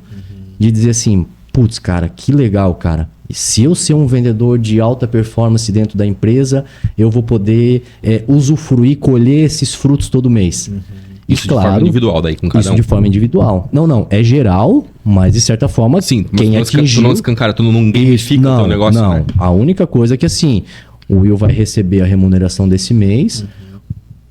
Speaker 1: de dizer assim: putz, cara, que legal, cara. E se eu ser um vendedor de alta performance dentro da empresa, eu vou poder usufruir, colher esses frutos todo mês.
Speaker 4: Isso
Speaker 1: claro,
Speaker 4: de forma individual daí, com cada
Speaker 1: isso de forma individual. Não, é geral, mas de certa forma,
Speaker 4: sim,
Speaker 1: quem atingiu...
Speaker 4: Tu não escancara, tu não gamifica o teu negócio,
Speaker 1: não.
Speaker 4: Né?
Speaker 1: A única coisa é que, assim, o Will vai receber a remuneração desse mês,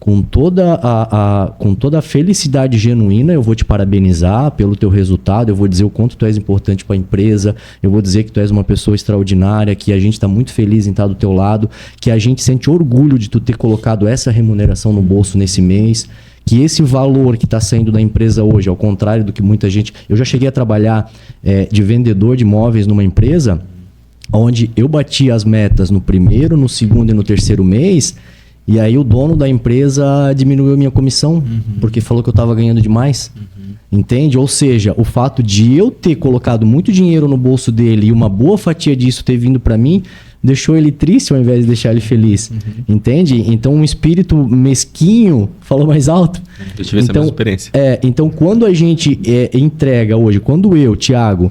Speaker 1: com toda a felicidade genuína. Eu vou te parabenizar pelo teu resultado, eu vou dizer o quanto tu és importante para a empresa, eu vou dizer que tu és uma pessoa extraordinária, que a gente está muito feliz em estar do teu lado, que a gente sente orgulho de tu ter colocado essa remuneração no bolso nesse mês, que esse valor que está saindo da empresa hoje, ao contrário do que muita gente... Eu já cheguei a trabalhar de vendedor de imóveis numa empresa onde eu bati as metas no primeiro, no segundo e no terceiro mês, e aí o dono da empresa diminuiu minha comissão, porque falou que eu estava ganhando demais. Entende? Ou seja, o fato de eu ter colocado muito dinheiro no bolso dele e uma boa fatia disso ter vindo para mim, deixou ele triste ao invés de deixar ele feliz. Entende? Então um espírito mesquinho falou mais alto.
Speaker 4: Eu tive essa mesma experiência.
Speaker 1: Então quando a gente entrega hoje, quando eu, Thiago,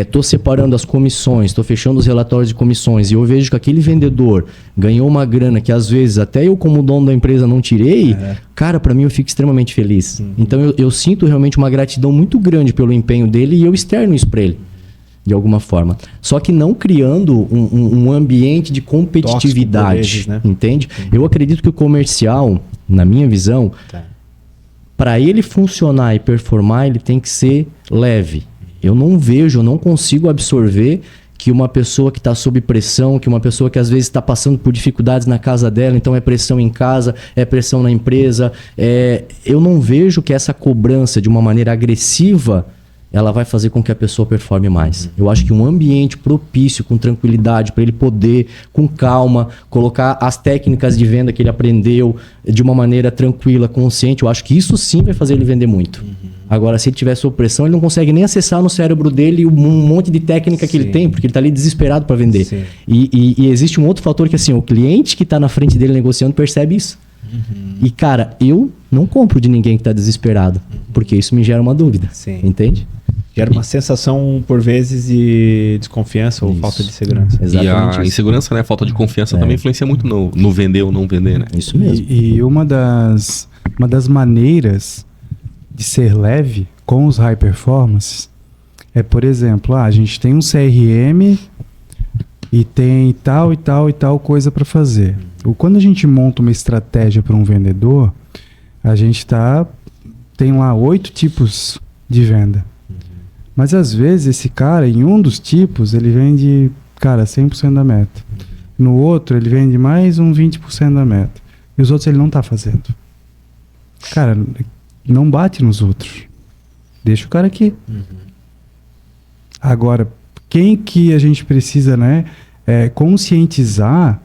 Speaker 1: tô separando as comissões, tô fechando os relatórios de comissões e eu vejo que aquele vendedor ganhou uma grana que às vezes até eu como dono da empresa não tirei, cara, para mim eu fico extremamente feliz. Então eu sinto realmente uma gratidão muito grande pelo empenho dele e eu externo isso para ele, de alguma forma. Só que não criando um ambiente de competitividade,
Speaker 2: vezes, né?
Speaker 1: entende? Eu acredito que o comercial, na minha visão, para ele funcionar e performar, ele tem que ser leve. Eu não consigo absorver que uma pessoa que está sob pressão, que uma pessoa que às vezes está passando por dificuldades na casa dela, então é pressão em casa, é pressão na empresa, eu não vejo que essa cobrança de uma maneira agressiva, ela vai fazer com que a pessoa performe mais. Eu acho que um ambiente propício, com tranquilidade, para ele poder, com calma, colocar as técnicas de venda que ele aprendeu de uma maneira tranquila, consciente, eu acho que isso sim vai fazer ele vender muito. Agora, se ele tiver sob pressão, ele não consegue nem acessar no cérebro dele um monte de técnica que ele tem, porque ele está ali desesperado para vender. E existe um outro fator que, assim, o cliente que está na frente dele negociando percebe isso. E, cara, eu não compro de ninguém que está desesperado, porque isso me gera uma dúvida. Entende?
Speaker 2: Gera uma sensação, por vezes, de desconfiança ou falta de segurança.
Speaker 1: Exatamente.
Speaker 4: E a insegurança, né? A falta de confiança também influencia muito no vender ou não vender, né?
Speaker 1: Isso mesmo.
Speaker 3: E uma das maneiras de ser leve com os high performances é, por exemplo, a gente tem um CRM e tem tal e tal e tal coisa para fazer. Quando a gente monta uma estratégia para um vendedor, a gente tem lá 8 tipos de venda. Mas às vezes esse cara, em um dos tipos, ele vende, cara, 100% da meta. No outro, ele vende mais um 20% da meta. E os outros ele não tá fazendo. Cara, não bate nos outros. Deixa o cara aqui. Agora, quem que a gente precisa, né, conscientizar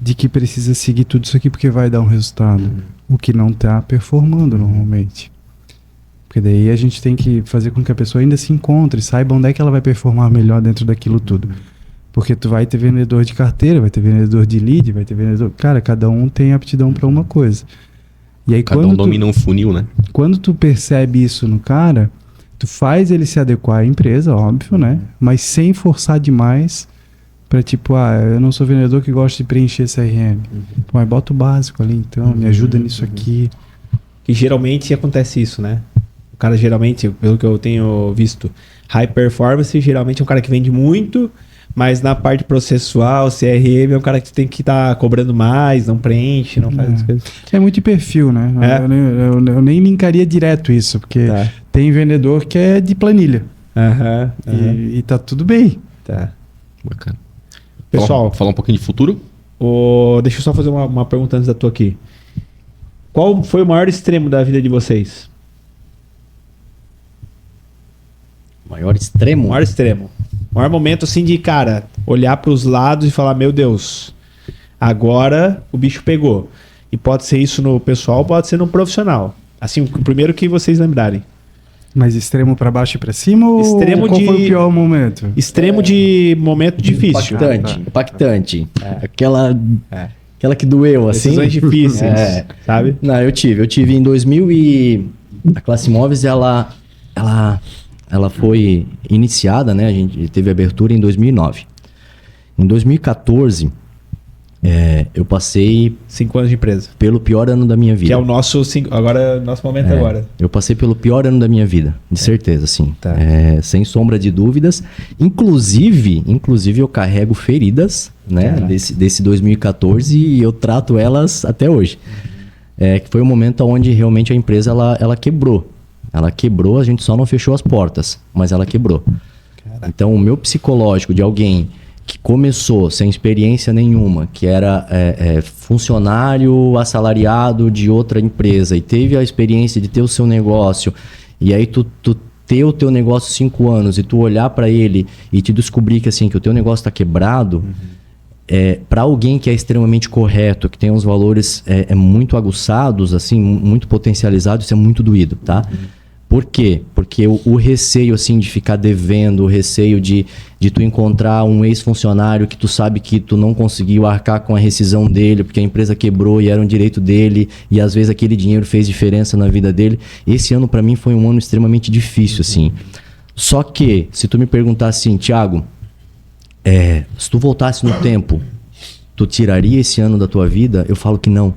Speaker 3: de que precisa seguir tudo isso aqui porque vai dar um resultado? O que não tá performando normalmente. Porque daí a gente tem que fazer com que a pessoa ainda se encontre, saiba onde é que ela vai performar melhor dentro daquilo tudo. Porque tu vai ter vendedor de carteira, vai ter vendedor de lead, vai ter vendedor... Cara, cada um tem aptidão para uma coisa. E aí,
Speaker 4: Cada um domina um funil, né?
Speaker 3: Quando tu percebe isso no cara, tu faz ele se adequar à empresa, óbvio, né? Mas sem forçar demais pra tipo, eu não sou vendedor que gosta de preencher CRM. Mas bota o básico ali, então, me ajuda nisso aqui.
Speaker 2: Que geralmente acontece isso, né? O cara geralmente, pelo que eu tenho visto, high performance geralmente é um cara que vende muito, mas na parte processual, CRM, é um cara que tem que estar cobrando mais, não preenche, não faz as coisas.
Speaker 3: É muito de perfil, né? Eu nem linkaria direto isso, porque tem vendedor que é de planilha. E tá tudo bem.
Speaker 4: Bacana.
Speaker 2: Pessoal,
Speaker 4: falar um pouquinho de futuro?
Speaker 2: Deixa eu só fazer uma pergunta antes da tua aqui. Qual foi o maior extremo da vida de vocês?
Speaker 1: Maior extremo?
Speaker 2: Maior extremo. Maior momento assim de, cara, olhar para os lados e falar, meu Deus, agora o bicho pegou. E pode ser isso no pessoal, pode ser no profissional. Assim, o primeiro que vocês lembrarem.
Speaker 3: Mas extremo para baixo e para cima
Speaker 2: extremo
Speaker 3: ou qual foi o pior momento?
Speaker 2: Extremo de momento difícil.
Speaker 1: Impactante. Aquela que doeu, assim.
Speaker 2: Decisões difíceis, sabe?
Speaker 1: Não, eu tive em 2000 a Classe Imóveis, ela foi iniciada, né? A gente teve abertura em 2009. Em 2014, eu passei
Speaker 2: 5 anos de empresa.
Speaker 1: Pelo pior ano da minha vida.
Speaker 2: Que é o nosso momento agora.
Speaker 1: Eu passei pelo pior ano da minha vida, de certeza, sim. Sem sombra de dúvidas. Inclusive eu carrego feridas, né? Desse 2014 e eu trato elas até hoje. Que foi o momento onde realmente a empresa ela quebrou. Ela quebrou, a gente só não fechou as portas, mas ela quebrou. Caraca. Então, o meu psicológico de alguém que começou sem experiência nenhuma, que era funcionário assalariado de outra empresa e teve a experiência de ter o seu negócio, e aí tu ter o teu negócio 5 anos e tu olhar para ele e te descobrir que assim, que o teu negócio tá quebrado, para alguém que é extremamente correto, que tem os valores muito aguçados, assim, muito potencializados, isso é muito doído, tá? Por quê? Porque o receio, assim, de ficar devendo, o receio de tu encontrar um ex-funcionário que tu sabe que tu não conseguiu arcar com a rescisão dele, porque a empresa quebrou e era um direito dele, e às vezes aquele dinheiro fez diferença na vida dele. Esse ano, para mim, foi um ano extremamente difícil, assim. Só que, se tu me perguntar assim, Thiago, se tu voltasse no tempo, tu tiraria esse ano da tua vida? Eu falo que não.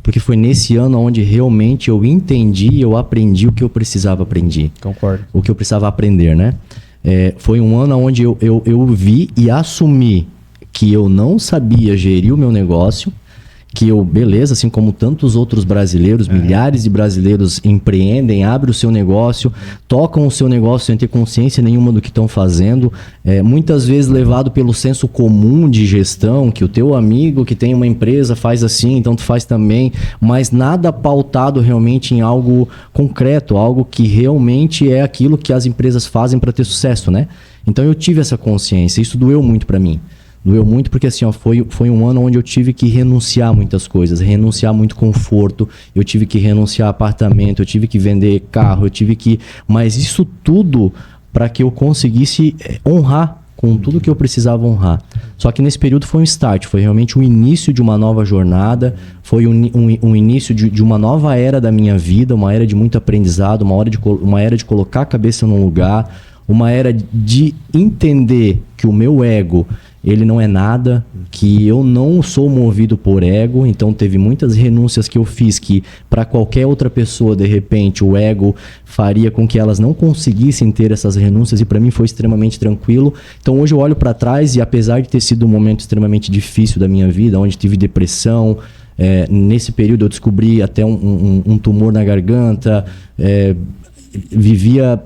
Speaker 1: Porque foi nesse ano onde realmente eu entendi, eu aprendi o que eu precisava aprender.
Speaker 2: Concordo.
Speaker 1: O que eu precisava aprender, né? Foi um ano onde eu vi e assumi que eu não sabia gerir o meu negócio, que eu, beleza, assim como tantos outros brasileiros, milhares de brasileiros empreendem, abrem o seu negócio, tocam o seu negócio sem ter consciência nenhuma do que estão fazendo, muitas vezes levado pelo senso comum de gestão, que o teu amigo que tem uma empresa faz assim, então tu faz também, mas nada pautado realmente em algo concreto, algo que realmente é aquilo que as empresas fazem para ter sucesso, né? Então eu tive essa consciência, isso doeu muito para mim. Doeu muito porque assim, foi um ano onde eu tive que renunciar a muitas coisas, renunciar muito conforto, eu tive que renunciar a apartamento, eu tive que vender carro, mas isso tudo para que eu conseguisse honrar com tudo que eu precisava honrar. Só que nesse período foi um start, foi realmente o início de uma nova jornada, foi um início de uma nova era da minha vida, uma era de muito aprendizado, uma era de colocar a cabeça num lugar, uma era de entender que o meu ego, ele não é nada, que eu não sou movido por ego, então teve muitas renúncias que eu fiz que para qualquer outra pessoa, de repente, o ego faria com que elas não conseguissem ter essas renúncias e para mim foi extremamente tranquilo. Então hoje eu olho para trás e apesar de ter sido um momento extremamente difícil da minha vida, onde tive depressão, nesse período eu descobri até um tumor na garganta, vivia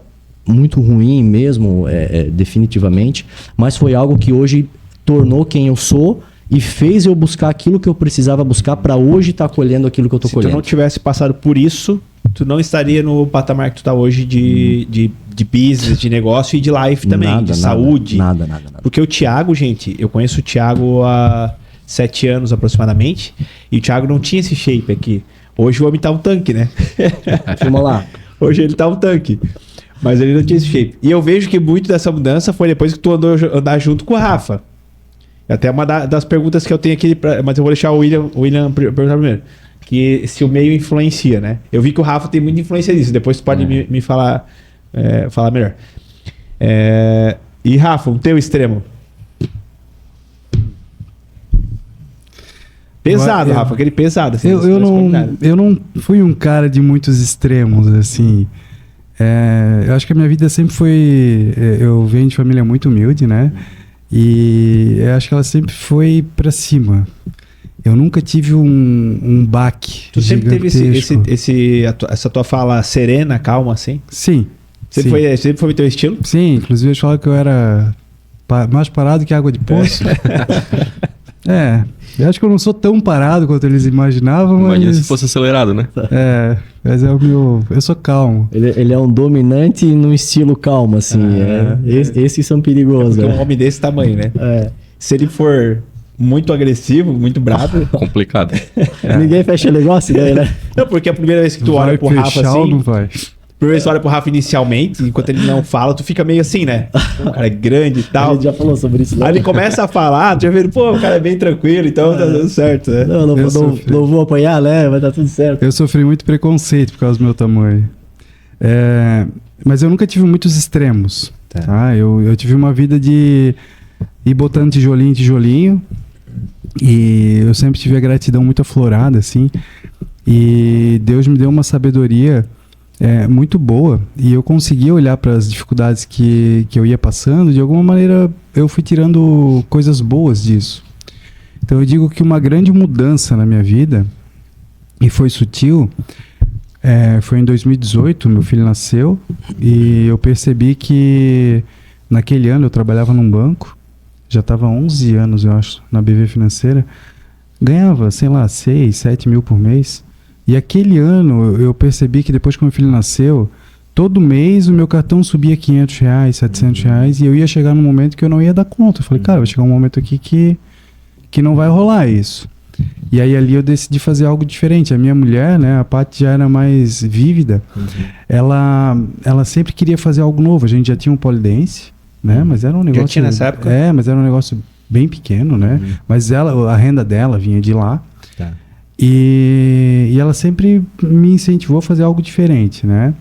Speaker 1: muito ruim mesmo, definitivamente, mas foi algo que hoje tornou quem eu sou e fez eu buscar aquilo que eu precisava buscar para hoje estar colhendo aquilo que eu estou colhendo.
Speaker 2: Se tu não tivesse passado por isso, tu não estaria no patamar que tu está hoje de business, de negócio e de life também, de saúde.
Speaker 1: Nada.
Speaker 2: Porque o Thiago, gente, eu conheço o Thiago há 7 anos aproximadamente e o Thiago não tinha esse shape aqui. Hoje o homem tá um tanque, né?
Speaker 1: Filma lá.
Speaker 2: Hoje ele tá um tanque. Mas ele não tinha esse shape. E eu vejo que muito dessa mudança foi depois que tu andar junto com o Rafa. Até uma das perguntas que eu tenho aqui, mas eu vou deixar o William perguntar primeiro. Que se o meio influencia, né? Eu vi que o Rafa tem muita influência nisso. Depois tu pode me falar, falar melhor. E Rafa, o teu extremo? Pesado, Rafa, aquele pesado. Assim,
Speaker 3: eu não fui um cara de muitos extremos, assim. Eu acho que a minha vida sempre foi... Eu venho de família muito humilde, né? E eu acho que ela sempre foi pra cima. Eu nunca tive um baque.
Speaker 2: Tu sempre teve essa tua fala serena, calma, assim?
Speaker 3: Sim.
Speaker 2: Sempre foi o teu estilo?
Speaker 3: Sim, inclusive eu falo que eu era mais parado que água de poço. Eu acho que eu não sou tão parado quanto eles imaginavam,
Speaker 4: Imagina
Speaker 3: mas...
Speaker 4: se fosse acelerado, né?
Speaker 3: Mas eu sou calmo.
Speaker 1: Ele é um dominante no estilo calmo, assim. Esses são perigosos.
Speaker 2: Porque um homem desse tamanho, né? Se ele for muito agressivo, muito bravo...
Speaker 4: Complicado.
Speaker 1: Ninguém fecha negócio daí, né?
Speaker 2: Não, porque a primeira vez que tu olha pro Rafa assim...
Speaker 3: Não vai.
Speaker 2: Primeiro vez que tu olha pro Rafa inicialmente, enquanto ele não fala, tu fica meio assim, né? O cara é grande e tal.
Speaker 1: A gente já falou sobre isso.
Speaker 2: Aí ele começa a falar, tu já vê, pô, o cara é bem tranquilo, então tá dando certo, né?
Speaker 1: Não vou apanhar, né? Vai dar tudo certo.
Speaker 3: Eu sofri muito preconceito por causa do meu tamanho. Mas eu nunca tive muitos extremos. Tá? Eu tive uma vida de ir botando tijolinho em tijolinho. E eu sempre tive a gratidão muito aflorada, assim. E Deus me deu uma sabedoria muito boa. E eu conseguia olhar para as dificuldades que eu ia passando. De alguma maneira, eu fui tirando coisas boas disso. Então, eu digo que uma grande mudança na minha vida, e foi sutil, foi em 2018, meu filho nasceu. E eu percebi que, naquele ano, eu trabalhava num banco. Já estava há 11 anos, eu acho, na BV Financeira. Ganhava, sei lá, 6, 7 mil por mês. E aquele ano eu percebi que depois que meu filho nasceu, todo mês o meu cartão subia R$500, R$700 e eu ia chegar num momento que eu não ia dar conta. Eu falei, cara, vai chegar um momento aqui que não vai rolar isso. E aí ali eu decidi fazer algo diferente. A minha mulher, né, a Paty já era mais vívida, ela sempre queria fazer algo novo. A gente já tinha um polidense, né, mas era um negócio...
Speaker 2: Já tinha nessa época?
Speaker 3: Mas era um negócio bem pequeno, né, mas a renda dela vinha de lá.
Speaker 2: Tá.
Speaker 3: E ela sempre me incentivou a fazer algo diferente, né.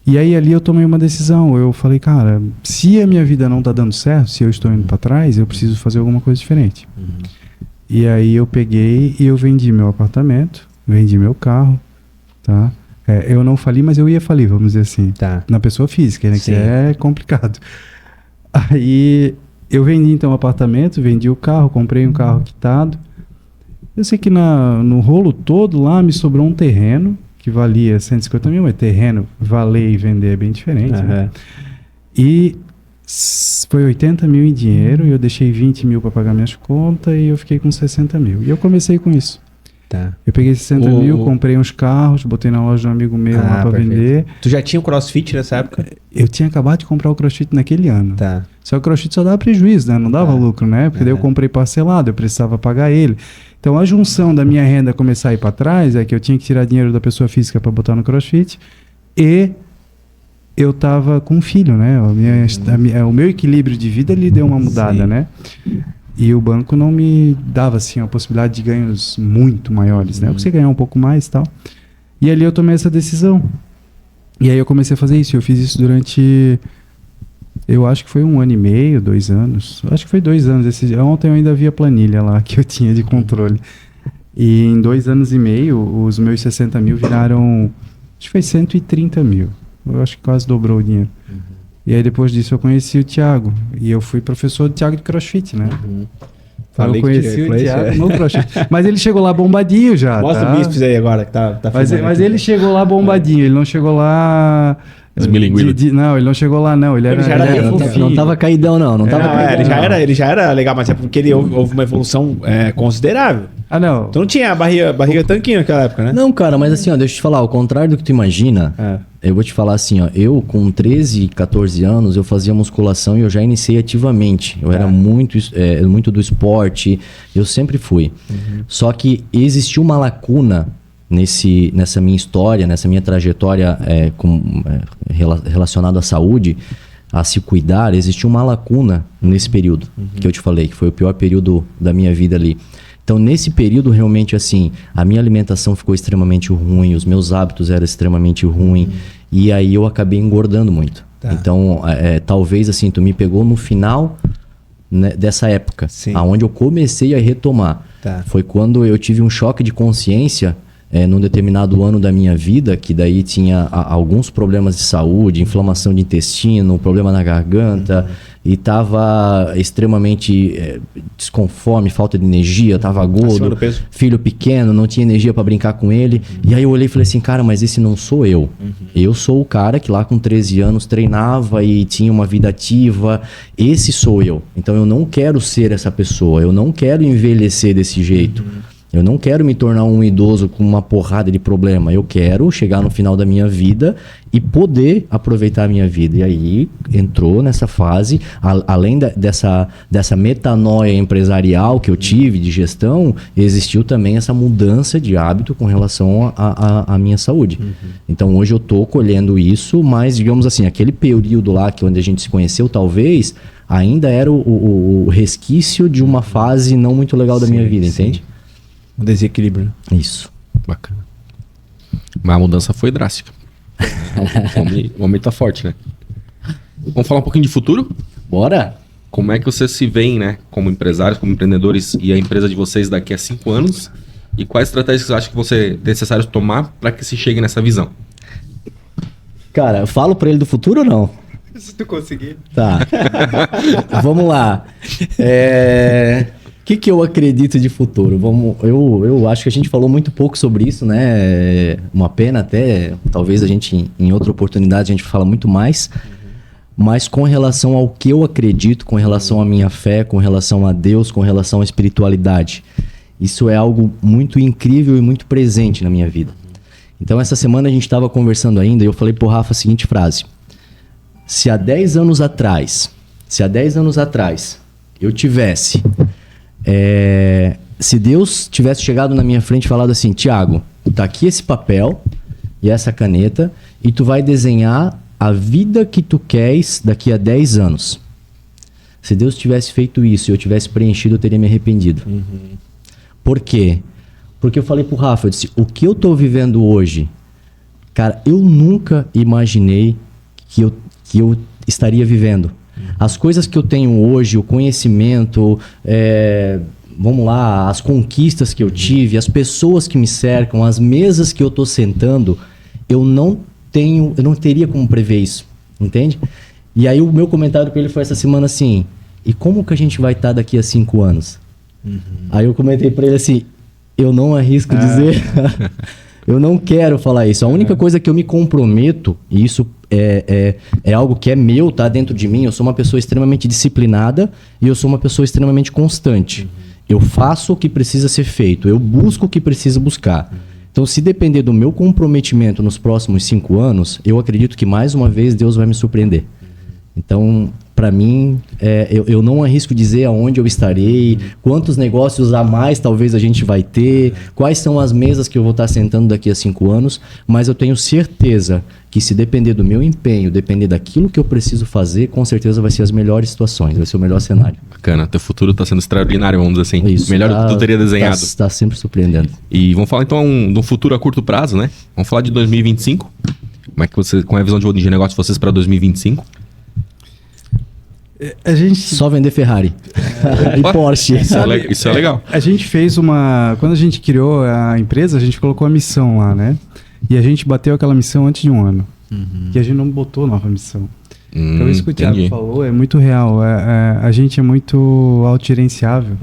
Speaker 3: E aí ali eu tomei uma decisão. Eu falei, cara, se a minha vida não tá dando certo, se eu estou indo para trás, eu preciso fazer alguma coisa diferente. E aí eu peguei e eu vendi meu apartamento, vendi meu carro, tá? Eu não fali, mas eu ia falir, vamos dizer assim.
Speaker 2: Tá.
Speaker 3: Na pessoa física, né?
Speaker 2: Sim.
Speaker 3: Que é complicado. Aí eu vendi então o apartamento, vendi o carro, comprei um carro quitado. Eu sei que no rolo todo lá me sobrou um terreno que valia 150 mil, mas terreno, valer e vender é bem diferente, né? E foi 80 mil em dinheiro, e eu deixei 20 mil para pagar minhas contas e eu fiquei com 60 mil. E eu comecei com isso.
Speaker 2: Tá.
Speaker 3: Eu peguei 60 mil, comprei uns carros, botei na loja de um amigo meu lá para vender.
Speaker 2: Tu já tinha o CrossFit nessa época?
Speaker 3: Eu tinha acabado de comprar o CrossFit naquele ano.
Speaker 2: Tá.
Speaker 3: Só que o CrossFit só dava prejuízo, né? Não dava lucro, né? Porque daí eu comprei parcelado, eu precisava pagar ele. Então a junção da minha renda começar a ir para trás é que eu tinha que tirar dinheiro da pessoa física para botar no CrossFit e eu tava com um filho, né? O meu equilíbrio de vida ele deu uma mudada, né? E o banco não me dava assim a possibilidade de ganhos muito maiores, né? Eu consegui ganhar um pouco mais e tal. E ali eu tomei essa decisão. E aí eu comecei a fazer isso. Eu fiz isso durante, eu acho que foi 1 ano e meio, 2 anos. Acho que foi 2 anos. Ontem eu ainda vi a planilha lá que eu tinha de controle. E em 2 anos e meio, os meus 60 mil viraram, acho que foi 130 mil. Eu acho que quase dobrou o dinheiro. E aí depois disso eu conheci o Thiago. E eu fui professor do Thiago de CrossFit, né?
Speaker 2: Falei
Speaker 3: eu conheci
Speaker 2: que
Speaker 3: o Thiago no CrossFit. Mas ele chegou lá bombadinho já.
Speaker 2: Mostra o bíceps aí agora, que tá
Speaker 3: Mas ele chegou lá bombadinho, ele não chegou lá...
Speaker 4: Esmilinguido.
Speaker 3: Não, ele não chegou lá, não. Ele
Speaker 2: já era bem fofinho.
Speaker 1: Não tava caidão, não. Tava caidão,
Speaker 2: ele já era legal, mas é porque houve uma evolução considerável.
Speaker 3: Ah, não.
Speaker 2: Tu não tinha a barriga tanquinho naquela época, né?
Speaker 1: Não, cara, mas assim, ó, deixa eu te falar, ao contrário do que tu imagina, eu vou te falar assim, ó, eu com 13, 14 anos, eu fazia musculação e eu já iniciei ativamente. Eu era muito do esporte, eu sempre fui. Só que existiu uma lacuna nessa minha história, nessa minha trajetória relacionada à saúde, a se cuidar, existiu uma lacuna nesse período que eu te falei, que foi o pior período da minha vida ali. Então, nesse período, realmente, assim, a minha alimentação ficou extremamente ruim, os meus hábitos eram extremamente ruins, e aí eu acabei engordando muito. Tá. Então, talvez, assim, tu me pegou no final, né, dessa época, aonde eu comecei a retomar. Tá. Foi quando eu tive um choque de consciência, num determinado ano da minha vida, que daí tinha alguns problemas de saúde, inflamação de intestino, problema na garganta, e tava extremamente desconforme, falta de energia, tava gordo, filho pequeno, não tinha energia para brincar com ele. E aí eu olhei e falei assim, cara, mas esse não sou eu. Eu sou o cara que lá com 13 anos treinava e tinha uma vida ativa. Esse sou eu. Então eu não quero ser essa pessoa, eu não quero envelhecer desse jeito. Eu não quero me tornar um idoso com uma porrada de problema. Eu quero chegar no final da minha vida e poder aproveitar a minha vida. E aí entrou nessa fase, além dessa metanoia empresarial que eu tive de gestão, existiu também essa mudança de hábito com relação à minha saúde. Então hoje eu estou colhendo isso, mas digamos assim, aquele período lá onde a gente se conheceu, talvez ainda era o resquício de uma fase não muito legal da minha vida, entende?
Speaker 2: Um desequilíbrio, né?
Speaker 1: Isso.
Speaker 4: Bacana. Mas a mudança foi drástica. O homem tá forte, né? Vamos falar um pouquinho de futuro?
Speaker 1: Bora!
Speaker 4: Como é que vocês se veem, né? Como empresários, como empreendedores e a empresa de vocês daqui a 5 anos? E quais estratégias você acha que você é necessário tomar para que se chegue nessa visão?
Speaker 1: Cara, eu falo pra ele do futuro ou não?
Speaker 2: Se tu conseguir.
Speaker 1: Tá. Vamos lá. O que eu acredito de futuro? Eu acho que a gente falou muito pouco sobre isso, né? Uma pena até, talvez a gente, em outra oportunidade, a gente fala muito mais. Mas com relação ao que eu acredito, com relação à minha fé, com relação a Deus, com relação à espiritualidade, isso é algo muito incrível e muito presente na minha vida. Então, essa semana a gente estava conversando ainda e eu falei pro Rafa a seguinte frase. Se há 10 anos atrás eu tivesse... se Deus tivesse chegado na minha frente e falado assim, Thiago, tá aqui esse papel e essa caneta e tu vai desenhar a vida que tu queres daqui a 10 anos. Se Deus tivesse feito isso e eu tivesse preenchido, eu teria me arrependido. Por quê? Porque eu falei pro Rafa, eu disse, o que eu tô vivendo hoje, cara, eu nunca imaginei que eu estaria vivendo. As coisas que eu tenho hoje, o conhecimento, vamos lá, as conquistas que eu tive, as pessoas que me cercam, as mesas que eu tô sentando, eu não teria como prever isso, entende? E aí o meu comentário com ele foi essa semana assim, e como que a gente vai estar daqui a 5 anos? Aí eu comentei pra ele assim, eu não arrisco dizer, eu não quero falar isso. A única coisa que eu me comprometo, e isso é algo que é meu, tá dentro de mim, eu sou uma pessoa extremamente disciplinada e eu sou uma pessoa extremamente constante. Eu faço o que precisa ser feito, eu busco o que precisa buscar. Então, se depender do meu comprometimento nos próximos 5 anos, eu acredito que mais uma vez Deus vai me surpreender. Então, para mim, eu não arrisco dizer aonde eu estarei, quantos negócios a mais talvez a gente vai ter, quais são as mesas que eu vou estar sentando daqui a 5 anos, mas eu tenho certeza que se depender do meu empenho, depender daquilo que eu preciso fazer, com certeza vai ser as melhores situações, vai ser o melhor cenário.
Speaker 4: Bacana, teu futuro tá sendo extraordinário, vamos dizer assim.
Speaker 1: Isso,
Speaker 4: melhor do que tu teria desenhado.
Speaker 1: Tá sempre surpreendendo.
Speaker 4: E vamos falar então de um futuro a curto prazo, né? Vamos falar de 2025. Qual é a visão de negócio de vocês para 2025?
Speaker 3: A gente...
Speaker 1: Só vender Ferrari e Porsche.
Speaker 4: Isso é legal.
Speaker 3: A gente fez quando a gente criou a empresa, a gente colocou a missão lá, né? E a gente bateu aquela missão antes de 1 ano. E a gente não botou nova missão. Então isso que o Thiago falou é muito real. A gente é muito autogerenciável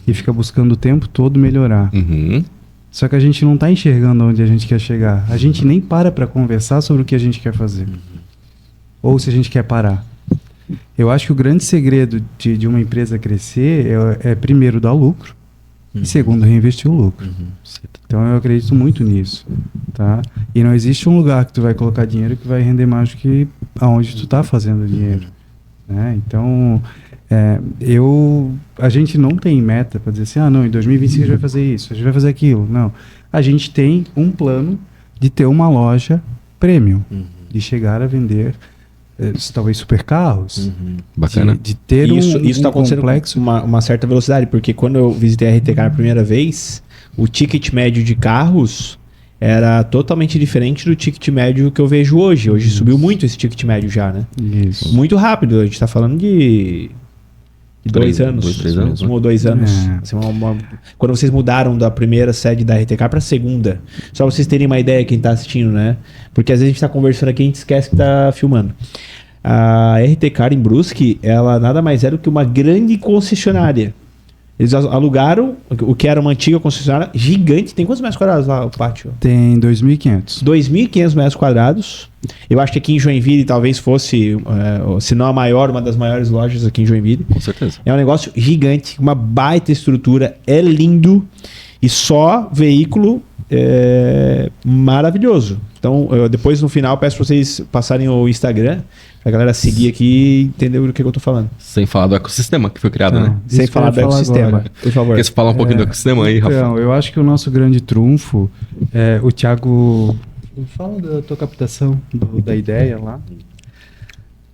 Speaker 3: e fica buscando o tempo todo melhorar. Só que a gente não está enxergando onde a gente quer chegar. A gente nem para conversar sobre o que a gente quer fazer. Ou se a gente quer parar. Eu acho que o grande segredo de uma empresa crescer é primeiro dar lucro e segundo reinvestir o lucro. Então eu acredito muito nisso, tá? E não existe um lugar que tu vai colocar dinheiro que vai render mais do que aonde tu tá fazendo dinheiro, né? Então a gente não tem meta para dizer assim, não, em 2025 a gente vai fazer isso, a gente vai fazer aquilo. Não, a gente tem um plano de ter uma loja premium, de chegar a vender talvez supercarros.
Speaker 4: Bacana.
Speaker 3: De ter
Speaker 2: isso está acontecendo
Speaker 3: complexo.
Speaker 2: com uma certa velocidade, porque quando eu visitei a RTK a primeira vez, o ticket médio de carros era totalmente diferente do ticket médio que eu vejo hoje. Hoje subiu muito esse ticket médio já, né?
Speaker 3: Isso.
Speaker 2: Muito rápido, a gente está falando de 2 anos.
Speaker 4: 2, 3 anos.
Speaker 2: 1 ou 2 anos. Assim, quando vocês mudaram da primeira sede da RTK para a segunda. Só pra vocês terem uma ideia, quem está assistindo, né? Porque às vezes a gente está conversando aqui e a gente esquece que está filmando. A RTK em Brusque, ela nada mais é do que uma grande concessionária. Eles alugaram o que era uma antiga concessionária gigante. Tem quantos metros quadrados lá o pátio?
Speaker 3: Tem 2.500.
Speaker 2: 2.500 metros quadrados. Eu acho que aqui em Joinville talvez fosse, se não a maior, uma das maiores lojas aqui em Joinville.
Speaker 4: Com certeza.
Speaker 2: É um negócio gigante, uma baita estrutura, é lindo e só veículo maravilhoso. Então, depois no final peço para vocês passarem o Instagram, pra galera seguir aqui e entender do que eu tô falando.
Speaker 4: Sem falar do ecossistema que foi criado, né?
Speaker 2: Sem falar do ecossistema,
Speaker 3: agora.
Speaker 2: por favor.
Speaker 4: Quer falar um pouquinho do ecossistema aí, Rafa?
Speaker 3: Então, eu acho que o nosso grande trunfo é o Thiago... Fala da tua captação, da ideia lá.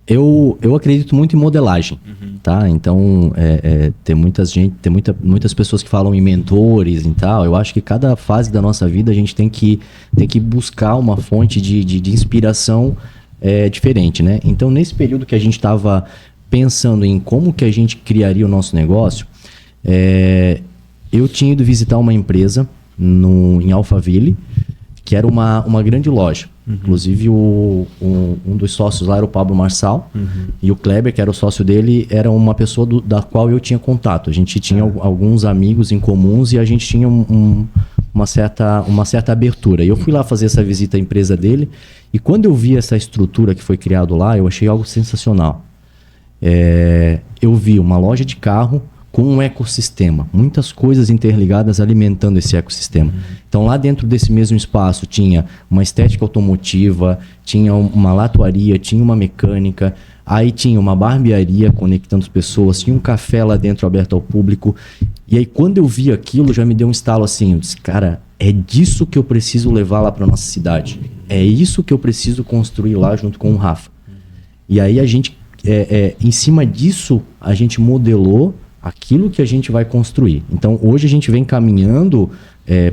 Speaker 1: Eu acredito muito em modelagem, tá? Então, tem muitas pessoas que falam em mentores e tal. Eu acho que cada fase da nossa vida a gente tem que buscar uma fonte de inspiração diferente, né? Então, nesse período que a gente estava pensando em como que a gente criaria o nosso negócio, eu tinha ido visitar uma empresa em Alphaville, que era uma grande loja. Inclusive, um dos sócios lá era o Pablo Marçal, e o Kleber, que era o sócio dele, era uma pessoa da qual eu tinha contato. A gente tinha alguns amigos em comuns e a gente tinha uma certa abertura. E eu fui lá fazer essa visita à empresa dele, e quando eu vi essa estrutura que foi criado lá, eu achei algo sensacional. Eu vi uma loja de carro com um ecossistema, muitas coisas interligadas alimentando esse ecossistema. Então lá dentro desse mesmo espaço tinha uma estética automotiva, tinha uma latuaria, tinha uma mecânica, aí tinha uma barbearia conectando as pessoas, tinha um café lá dentro aberto ao público. E aí quando eu vi aquilo já me deu um estalo assim, eu disse, cara, é disso que eu preciso levar lá para nossa cidade. É isso que eu preciso construir lá junto com o Rafa. E aí a gente, em cima disso, a gente modelou aquilo que a gente vai construir. Então, hoje a gente vem caminhando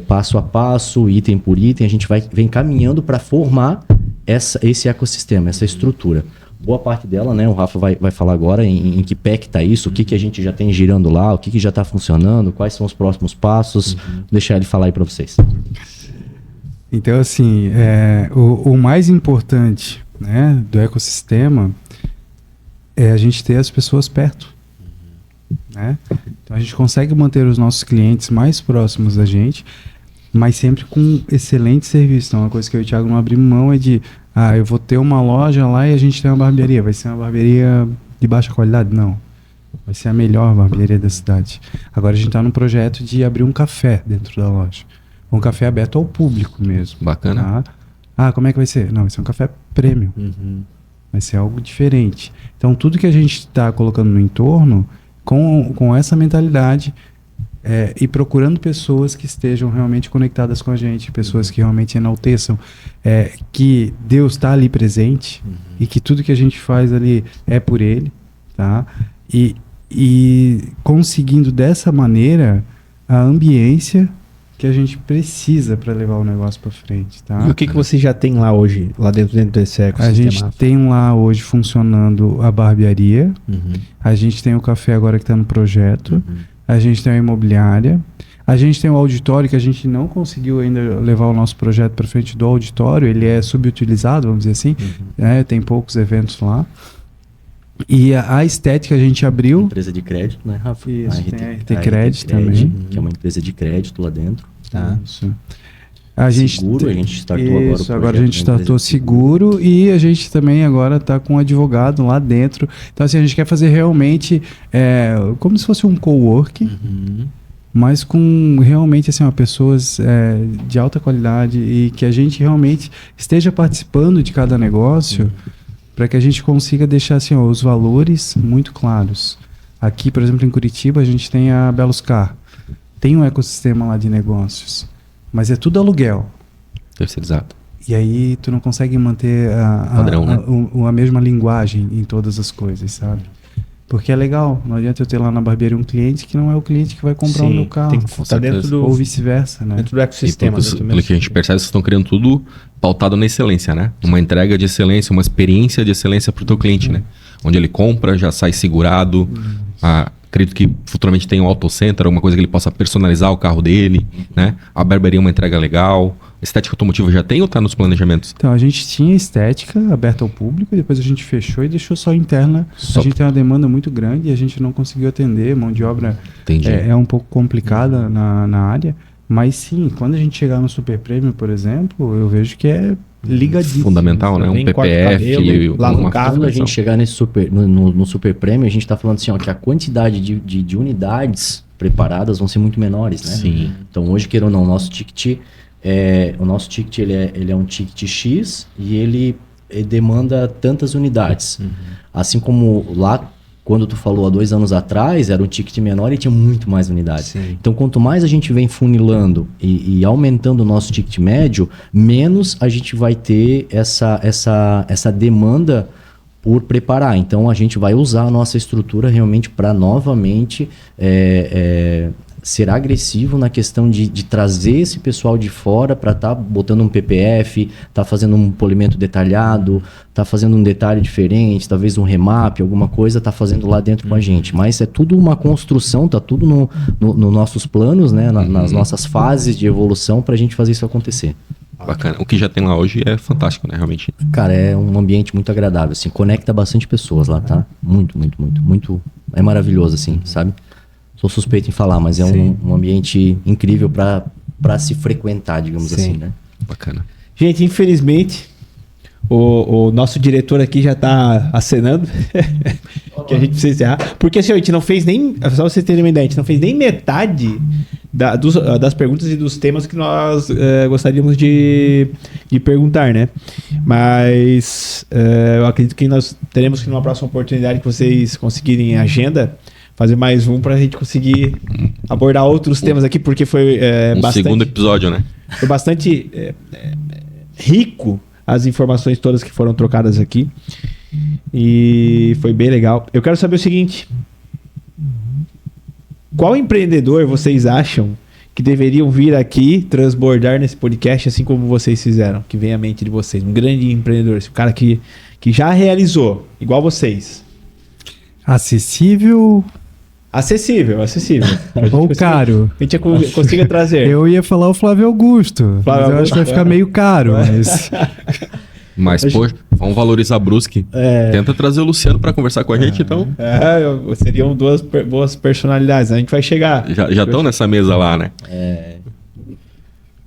Speaker 1: passo a passo, item por item, a gente vem caminhando para formar esse ecossistema, essa estrutura. Boa parte dela, né? O Rafa vai falar agora em que pé que tá isso, o que a gente já tem girando lá, o que já está funcionando, quais são os próximos passos. Vou deixar ele falar aí para vocês.
Speaker 3: Então, assim, o mais importante, né, do ecossistema é a gente ter as pessoas perto. Né? Então a gente consegue manter os nossos clientes mais próximos da gente, mas sempre com excelente serviço. Então uma coisa que eu e o Thiago não abrimos mão é de eu vou ter uma loja lá e a gente tem uma barbearia. Vai ser uma barbearia de baixa qualidade? Não. Vai ser a melhor barbearia da cidade. Agora a gente está num projeto de abrir um café dentro da loja. Um café aberto ao público mesmo.
Speaker 4: Bacana.
Speaker 3: Tá? Como é que vai ser? Não, vai ser um café premium. Vai ser algo diferente. Então tudo que a gente está colocando no entorno com essa mentalidade e procurando pessoas que estejam realmente conectadas com a gente, pessoas que realmente enalteçam que Deus está ali presente e que tudo que a gente faz ali é por Ele, tá? E conseguindo dessa maneira a ambiência que a gente precisa para levar o negócio para frente, tá?
Speaker 2: E o que você já tem lá hoje, lá dentro desse ecossistema?
Speaker 3: A gente tem lá hoje funcionando a barbearia, a gente tem o café agora que está no projeto, a gente tem a imobiliária, a gente tem o auditório que a gente não conseguiu ainda levar o nosso projeto para frente do auditório, ele é subutilizado, vamos dizer assim, tem poucos eventos lá. E a estética a gente abriu.
Speaker 1: Empresa de crédito, né, Rafa?
Speaker 3: Isso, tem a RT Crédito também.
Speaker 1: Que é uma empresa de crédito lá dentro.
Speaker 3: Tá. Isso. A gente
Speaker 1: seguro, a gente startou agora o projeto.
Speaker 3: Agora a gente startou seguro e a gente também agora está com um advogado lá dentro. Então assim, a gente quer fazer realmente como se fosse um coworking, mas com realmente assim, pessoas de alta qualidade e que a gente realmente esteja participando de cada negócio. Para que a gente consiga deixar assim, os valores muito claros. Aqui, por exemplo, em Curitiba, a gente tem a Beluscar. Tem um ecossistema lá de negócios, mas é tudo aluguel.
Speaker 4: Terceirizado.
Speaker 3: E aí tu não consegue manter
Speaker 4: padrão, né?
Speaker 3: a mesma linguagem em todas as coisas, sabe? Porque é legal, não adianta eu ter lá na barbearia um cliente que não é o cliente que vai comprar o meu carro.
Speaker 2: Tem que estar dentro do...
Speaker 3: Ou vice-versa, né?
Speaker 2: Dentro do ecossistema.
Speaker 4: Pelo que a gente percebe, vocês estão criando tudo pautado na excelência, né? Uma entrega de excelência, uma experiência de excelência para o teu cliente, né? Onde ele compra, já sai segurado. Acredito que futuramente tem um auto center, alguma coisa que ele possa personalizar o carro dele, né? A barbearia é uma entrega legal. Estética automotiva já tem ou está nos planejamentos?
Speaker 3: Então, a gente tinha estética aberta ao público, e depois a gente fechou e deixou só interna. A gente tem uma demanda muito grande e a gente não conseguiu atender, mão de obra é um pouco complicada na área. Mas sim, quando a gente chegar no Super Premium, por exemplo, eu vejo que é ligadíssimo.
Speaker 4: Fundamental, né? Um PPF,
Speaker 2: lá no carro.
Speaker 1: Quando a gente chegar nesse no Super Premium, a gente está falando assim, que a quantidade de unidades preparadas vão ser muito menores, né?
Speaker 4: Sim.
Speaker 1: Então hoje, queira ou não, o nosso ticket ele é um ticket X e ele demanda tantas unidades. Assim como lá, quando tu falou há 2 anos atrás, era um ticket menor e tinha muito mais unidades. Sim. Então, quanto mais a gente vem funilando e aumentando o nosso ticket médio, menos a gente vai ter essa demanda por preparar. Então, a gente vai usar a nossa estrutura realmente para novamente ser agressivo na questão de trazer esse pessoal de fora para estar botando um PPF, tá fazendo um polimento detalhado, tá fazendo um detalhe diferente, talvez um remap, alguma coisa, tá fazendo lá dentro com a gente. Mas é tudo uma construção, tá tudo nos nossos planos, né? Nas nossas fases de evolução para a gente fazer isso acontecer.
Speaker 4: Bacana. O que já tem lá hoje é fantástico, né? Realmente.
Speaker 1: Cara, é um ambiente muito agradável, assim, conecta bastante pessoas lá, tá? Muito, muito, muito, muito. É maravilhoso, assim, sabe? Sou suspeito em falar, mas é um ambiente incrível para se frequentar, digamos assim, né?
Speaker 4: Bacana.
Speaker 2: Gente, infelizmente, O nosso diretor aqui já tá acenando que a gente precisa encerrar. Porque assim, a gente não fez nem, só vocês terem uma ideia, a gente não fez nem metade das perguntas e dos temas que nós gostaríamos de perguntar, né? Mas eu acredito que nós teremos que numa próxima oportunidade que vocês conseguirem agenda, fazer mais um pra gente conseguir abordar outros temas aqui, porque foi bastante...
Speaker 4: segundo episódio, né?
Speaker 2: Foi bastante rico as informações todas que foram trocadas aqui. E foi bem legal. Eu quero saber o seguinte: qual empreendedor vocês acham que deveriam vir aqui transbordar nesse podcast, assim como vocês fizeram? Que vem à mente de vocês. Um grande empreendedor, um cara que já realizou, igual vocês.
Speaker 3: Acessível
Speaker 2: ou
Speaker 3: caro?
Speaker 2: A gente consiga trazer.
Speaker 3: Eu ia falar o Flávio Augusto, mas eu acho que vai ficar meio caro.
Speaker 4: Mas, pô, vamos valorizar Brusque. Tenta trazer o Luciano pra conversar com a gente, então.
Speaker 2: Seriam duas boas personalidades. A gente vai chegar.
Speaker 4: Já estão nessa mesa lá, né?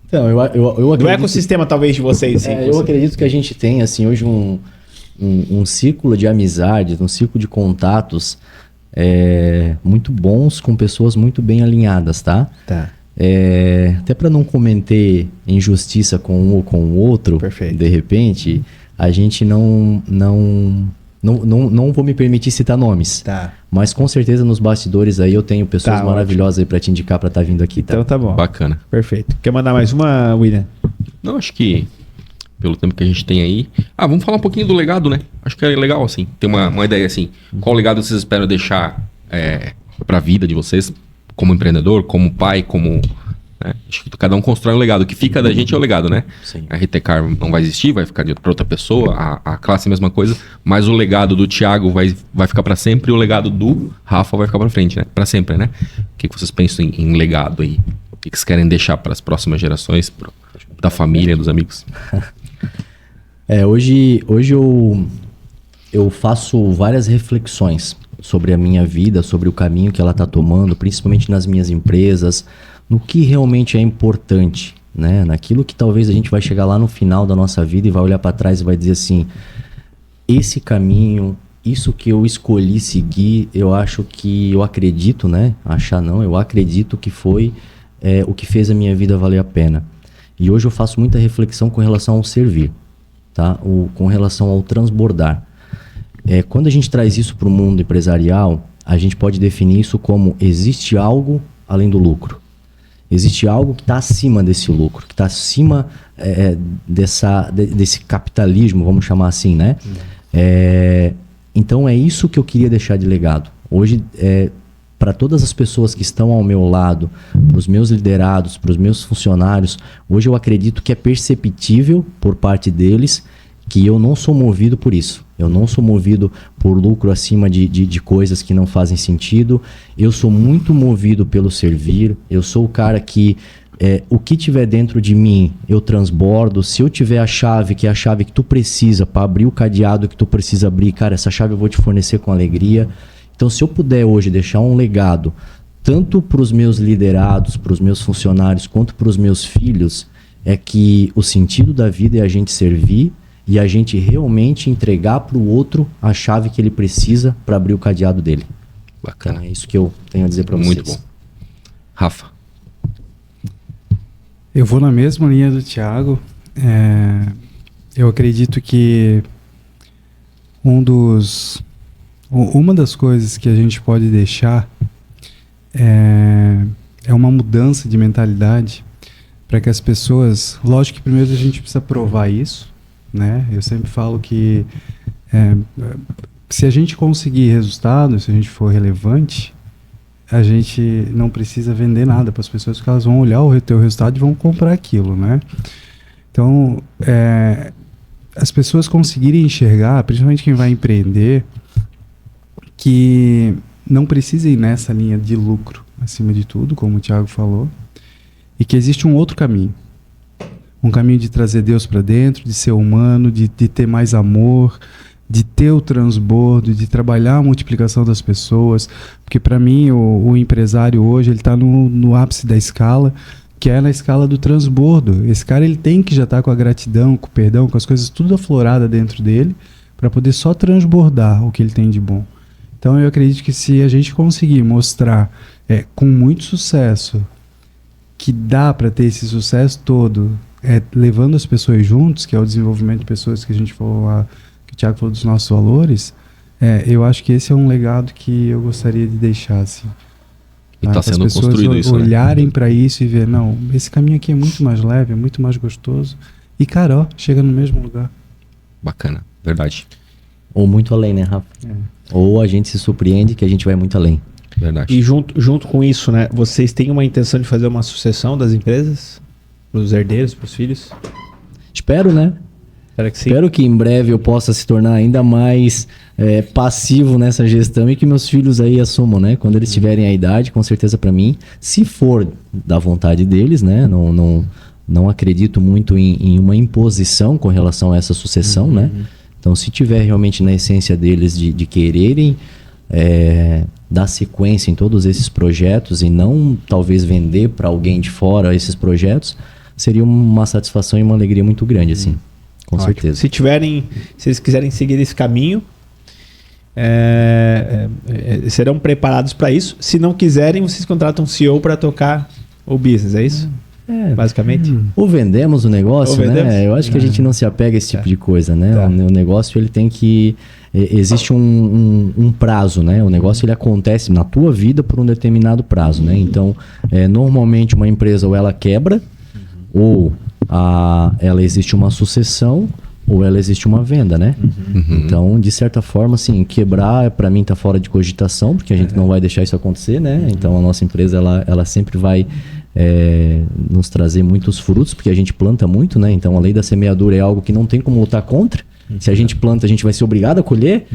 Speaker 1: Então, eu acredito...
Speaker 2: Do ecossistema, talvez, de vocês. Sim,
Speaker 1: eu acredito que a gente tem, assim, hoje um ciclo de amizades, um ciclo de contatos muito bons, com pessoas muito bem alinhadas, tá?
Speaker 2: Tá.
Speaker 1: Até para não cometer injustiça com um ou com o outro,
Speaker 2: perfeito,
Speaker 1: de repente, a gente não vou me permitir citar nomes.
Speaker 2: Tá.
Speaker 1: Mas com certeza nos bastidores aí eu tenho pessoas maravilhosas aí para te indicar para estar vindo aqui, tá?
Speaker 2: Então tá bom.
Speaker 4: Bacana.
Speaker 2: Perfeito. Quer mandar mais uma, William?
Speaker 4: Não, acho que pelo tempo que a gente tem aí... vamos falar um pouquinho do legado, né? Acho que é legal, assim. Ter uma ideia, assim. Qual legado vocês esperam deixar pra vida de vocês? Como empreendedor, como pai, como... Né? Acho que cada um constrói um legado. O que fica da gente é o legado, né?
Speaker 1: Sim.
Speaker 4: A RTCar não vai existir, vai ficar para outra pessoa. A classe é a mesma coisa. Mas o legado do Thiago vai ficar para sempre. E o legado do Rafa vai ficar para frente, né? Para sempre, né? O que vocês pensam em legado aí? O que vocês querem deixar para as próximas gerações? Da família, dos amigos?
Speaker 1: Hoje eu faço várias reflexões sobre a minha vida, sobre o caminho que ela está tomando, principalmente nas minhas empresas, no que realmente é importante, né? Naquilo que talvez a gente vai chegar lá no final da nossa vida e vai olhar para trás e vai dizer assim, esse caminho, isso que eu escolhi seguir, eu acredito, né? Eu acredito que foi o que fez a minha vida valer a pena. E hoje eu faço muita reflexão com relação ao servir, tá? Com relação ao transbordar. Quando a gente traz isso para o mundo empresarial, a gente pode definir isso como existe algo além do lucro. Existe algo que está acima desse lucro, que está acima desse capitalismo, vamos chamar assim, né? Então é isso que eu queria deixar de legado. Hoje, para todas as pessoas que estão ao meu lado, para os meus liderados, para os meus funcionários, hoje eu acredito que é perceptível por parte deles que eu não sou movido por isso. Eu não sou movido por lucro acima de coisas que não fazem sentido. Eu sou muito movido pelo servir. Eu sou o cara que o que tiver dentro de mim, eu transbordo. Se eu tiver a chave, que é a chave que tu precisa para abrir o cadeado que tu precisa abrir, cara, essa chave eu vou te fornecer com alegria. Então, se eu puder hoje deixar um legado, tanto para os meus liderados, para os meus funcionários, quanto para os meus filhos, é que o sentido da vida é a gente servir e a gente realmente entregar para o outro a chave que ele precisa para abrir o cadeado dele.
Speaker 4: Bacana.
Speaker 1: Então, é isso que eu tenho a dizer para vocês.
Speaker 4: Muito bom. Rafa.
Speaker 3: Eu vou na mesma linha do Thiago. Eu acredito que uma das coisas que a gente pode deixar é uma mudança de mentalidade para que as pessoas... Lógico que primeiro a gente precisa provar isso, né? Eu sempre falo que se a gente conseguir resultado, se a gente for relevante, a gente não precisa vender nada para as pessoas, porque elas vão olhar o teu resultado e vão comprar aquilo, né? Então, as pessoas conseguirem enxergar, principalmente quem vai empreender, que não precisa ir nessa linha de lucro, acima de tudo, como o Thiago falou, e que existe um outro caminho. Um caminho de trazer Deus para dentro, de ser humano, de ter mais amor, de ter o transbordo, de trabalhar a multiplicação das pessoas. Porque para mim, o empresário hoje, ele está no ápice da escala, que é na escala do transbordo. Esse cara ele tem que já estar com a gratidão, com o perdão, com as coisas tudo aflorada dentro dele, para poder só transbordar o que ele tem de bom. Então eu acredito que se a gente conseguir mostrar com muito sucesso que dá para ter esse sucesso todo, levando as pessoas juntos, que é o desenvolvimento de pessoas que a gente falou lá, que o Thiago falou dos nossos valores, eu acho que esse é um legado que eu gostaria de deixar, assim.
Speaker 4: E está sendo construído isso, né?
Speaker 3: Olharem para isso e ver, não, esse caminho aqui é muito mais leve, é muito mais gostoso. E, cara, ó, chega no mesmo lugar.
Speaker 4: Bacana, verdade.
Speaker 1: Ou muito além, né, Rafa? Ou a gente se surpreende que a gente vai muito além.
Speaker 4: Verdade.
Speaker 2: E junto com isso, né? Vocês têm uma intenção de fazer uma sucessão das empresas? Para os herdeiros, para os filhos?
Speaker 1: Espero, né?
Speaker 2: Espero que sim.
Speaker 1: Espero que em breve eu possa se tornar ainda mais passivo nessa gestão e que meus filhos aí assumam, né? Quando eles tiverem a idade, com certeza para mim, se for da vontade deles, né? Não acredito muito em uma imposição com relação a essa sucessão, né? Então, se tiver realmente na essência deles de quererem dar sequência em todos esses projetos e não talvez vender para alguém de fora esses projetos, seria uma satisfação e uma alegria muito grande, assim. Com
Speaker 2: Ótimo.
Speaker 1: certeza.
Speaker 2: Se eles quiserem seguir esse caminho, serão preparados para isso. Se não quiserem, vocês contratam um CEO para tocar o business, é isso? Basicamente.
Speaker 1: Ou vendemos o negócio,
Speaker 2: Ou vendemos?
Speaker 1: né? Eu acho que a gente não se apega a esse tipo de coisa, né?
Speaker 2: Tá.
Speaker 1: O negócio, ele tem que... Existe um prazo, né? O negócio, ele acontece na tua vida por um determinado prazo, né? Então, normalmente uma empresa ou ela quebra, ou ela existe uma sucessão, ou ela existe uma venda, né? Então, de certa forma, assim, quebrar para mim tá fora de cogitação, porque a gente não vai deixar isso acontecer, né? Então, a nossa empresa, ela sempre vai nos trazer muitos frutos, porque a gente planta muito, né? Então, a lei da semeadura é algo que não tem como lutar contra. Se a gente planta, a gente vai ser obrigado a colher,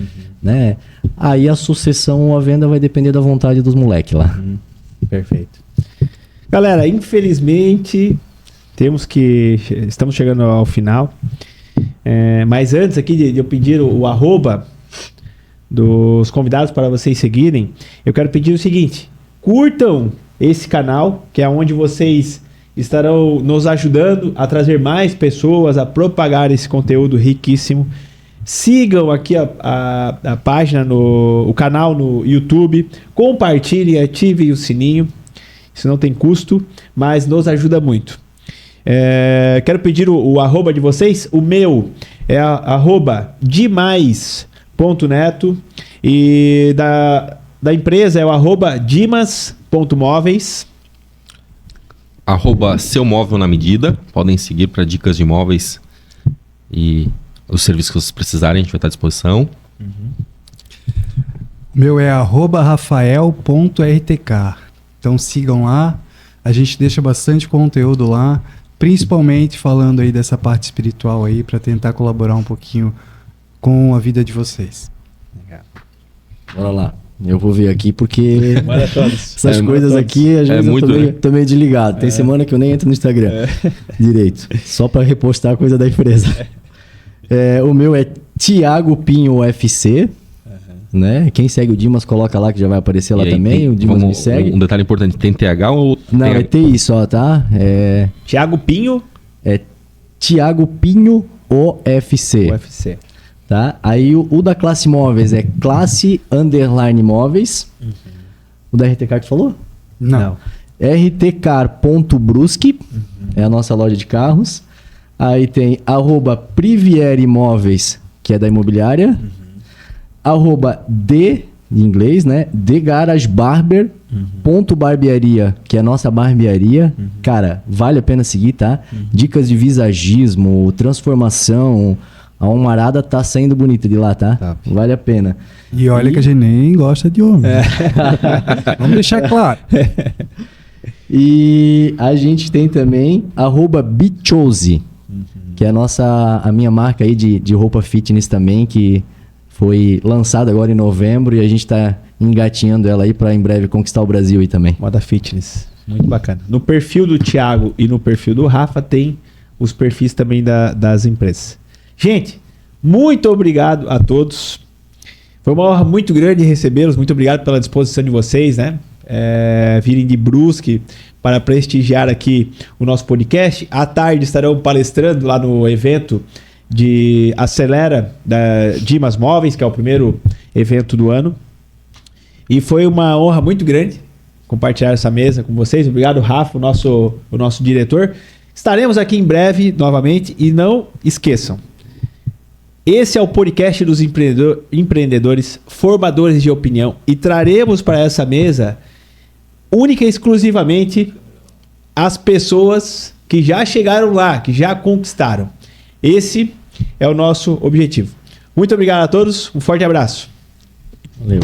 Speaker 1: né? Aí a sucessão ou a venda vai depender da vontade dos moleques lá.
Speaker 2: Perfeito. Galera, infelizmente, estamos chegando ao final. Mas antes aqui de eu pedir o arroba dos convidados para vocês seguirem, eu quero pedir o seguinte: curtam esse canal, que é onde vocês estarão nos ajudando a trazer mais pessoas, a propagar esse conteúdo riquíssimo. Sigam aqui a página, o canal no YouTube, compartilhem, ativem o sininho. Isso não tem custo, mas nos ajuda muito. Quero pedir o arroba de vocês. O meu é arroba demais.neto e da empresa é o arroba dimas.móveis.
Speaker 4: @ Seu Móvel na Medida. Podem seguir para dicas de imóveis e os serviços que vocês precisarem, a gente vai estar à disposição.
Speaker 3: O meu é @rafael.rtk. Então sigam lá. A gente deixa bastante conteúdo lá, principalmente falando aí dessa parte espiritual aí, para tentar colaborar um pouquinho com a vida de vocês.
Speaker 1: Bora lá. Eu vou ver aqui porque
Speaker 2: Manda todos.
Speaker 1: essas coisas aqui, às vezes
Speaker 4: muito,
Speaker 1: eu tô meio desligado. Tem semana que eu nem entro no Instagram direito, só para repostar a coisa da empresa. O meu é Thiago Pinho UFC, né? Quem segue o Dimas, coloca lá que já vai aparecer lá
Speaker 4: E aí,
Speaker 1: também. O Dimas me segue.
Speaker 4: Um detalhe importante, tem TH ou...
Speaker 1: Não,
Speaker 4: tem...
Speaker 1: é TI só, tá?
Speaker 2: Thiago Pinho,
Speaker 1: É Thiago Pinho UFC.
Speaker 2: UFC.
Speaker 1: Tá? Aí o da Classe Móveis é classe_móveis. O da RTK que tu falou?
Speaker 3: Não.
Speaker 1: rtcar.brusque, é a nossa loja de carros. Aí tem @Priviere Imóveis, que é da imobiliária. @D, em inglês, né? The Garage Barber, .barbearia, que é a nossa barbearia. Cara, vale a pena seguir, tá? Dicas de visagismo, transformação. A Almarada tá saindo bonita de lá, tá?
Speaker 2: Tá.
Speaker 1: Vale a pena.
Speaker 3: E olha que a gente nem gosta de homem. Vamos deixar claro.
Speaker 1: E a gente tem também @Bichose, que é a minha marca aí de roupa fitness também, que foi lançada agora em novembro e a gente tá engatinhando ela aí para em breve conquistar o Brasil aí também.
Speaker 2: Moda Fitness. Muito bacana. No perfil do Thiago e no perfil do Rafa tem os perfis também das empresas. Gente, muito obrigado a todos. Foi uma honra muito grande recebê-los. Muito obrigado pela disposição de vocês, né? Virem de Brusque para prestigiar aqui o nosso podcast. À tarde estarão palestrando lá no evento de Acelera da Dimas Móveis, que é o primeiro evento do ano. E foi uma honra muito grande compartilhar essa mesa com vocês. Obrigado, Rafa, o nosso diretor. Estaremos aqui em breve novamente e não esqueçam, esse é o podcast dos empreendedores formadores de opinião e traremos para essa mesa única e exclusivamente as pessoas que já chegaram lá, que já conquistaram. Esse é o nosso objetivo. Muito obrigado a todos, um forte abraço.
Speaker 1: Valeu.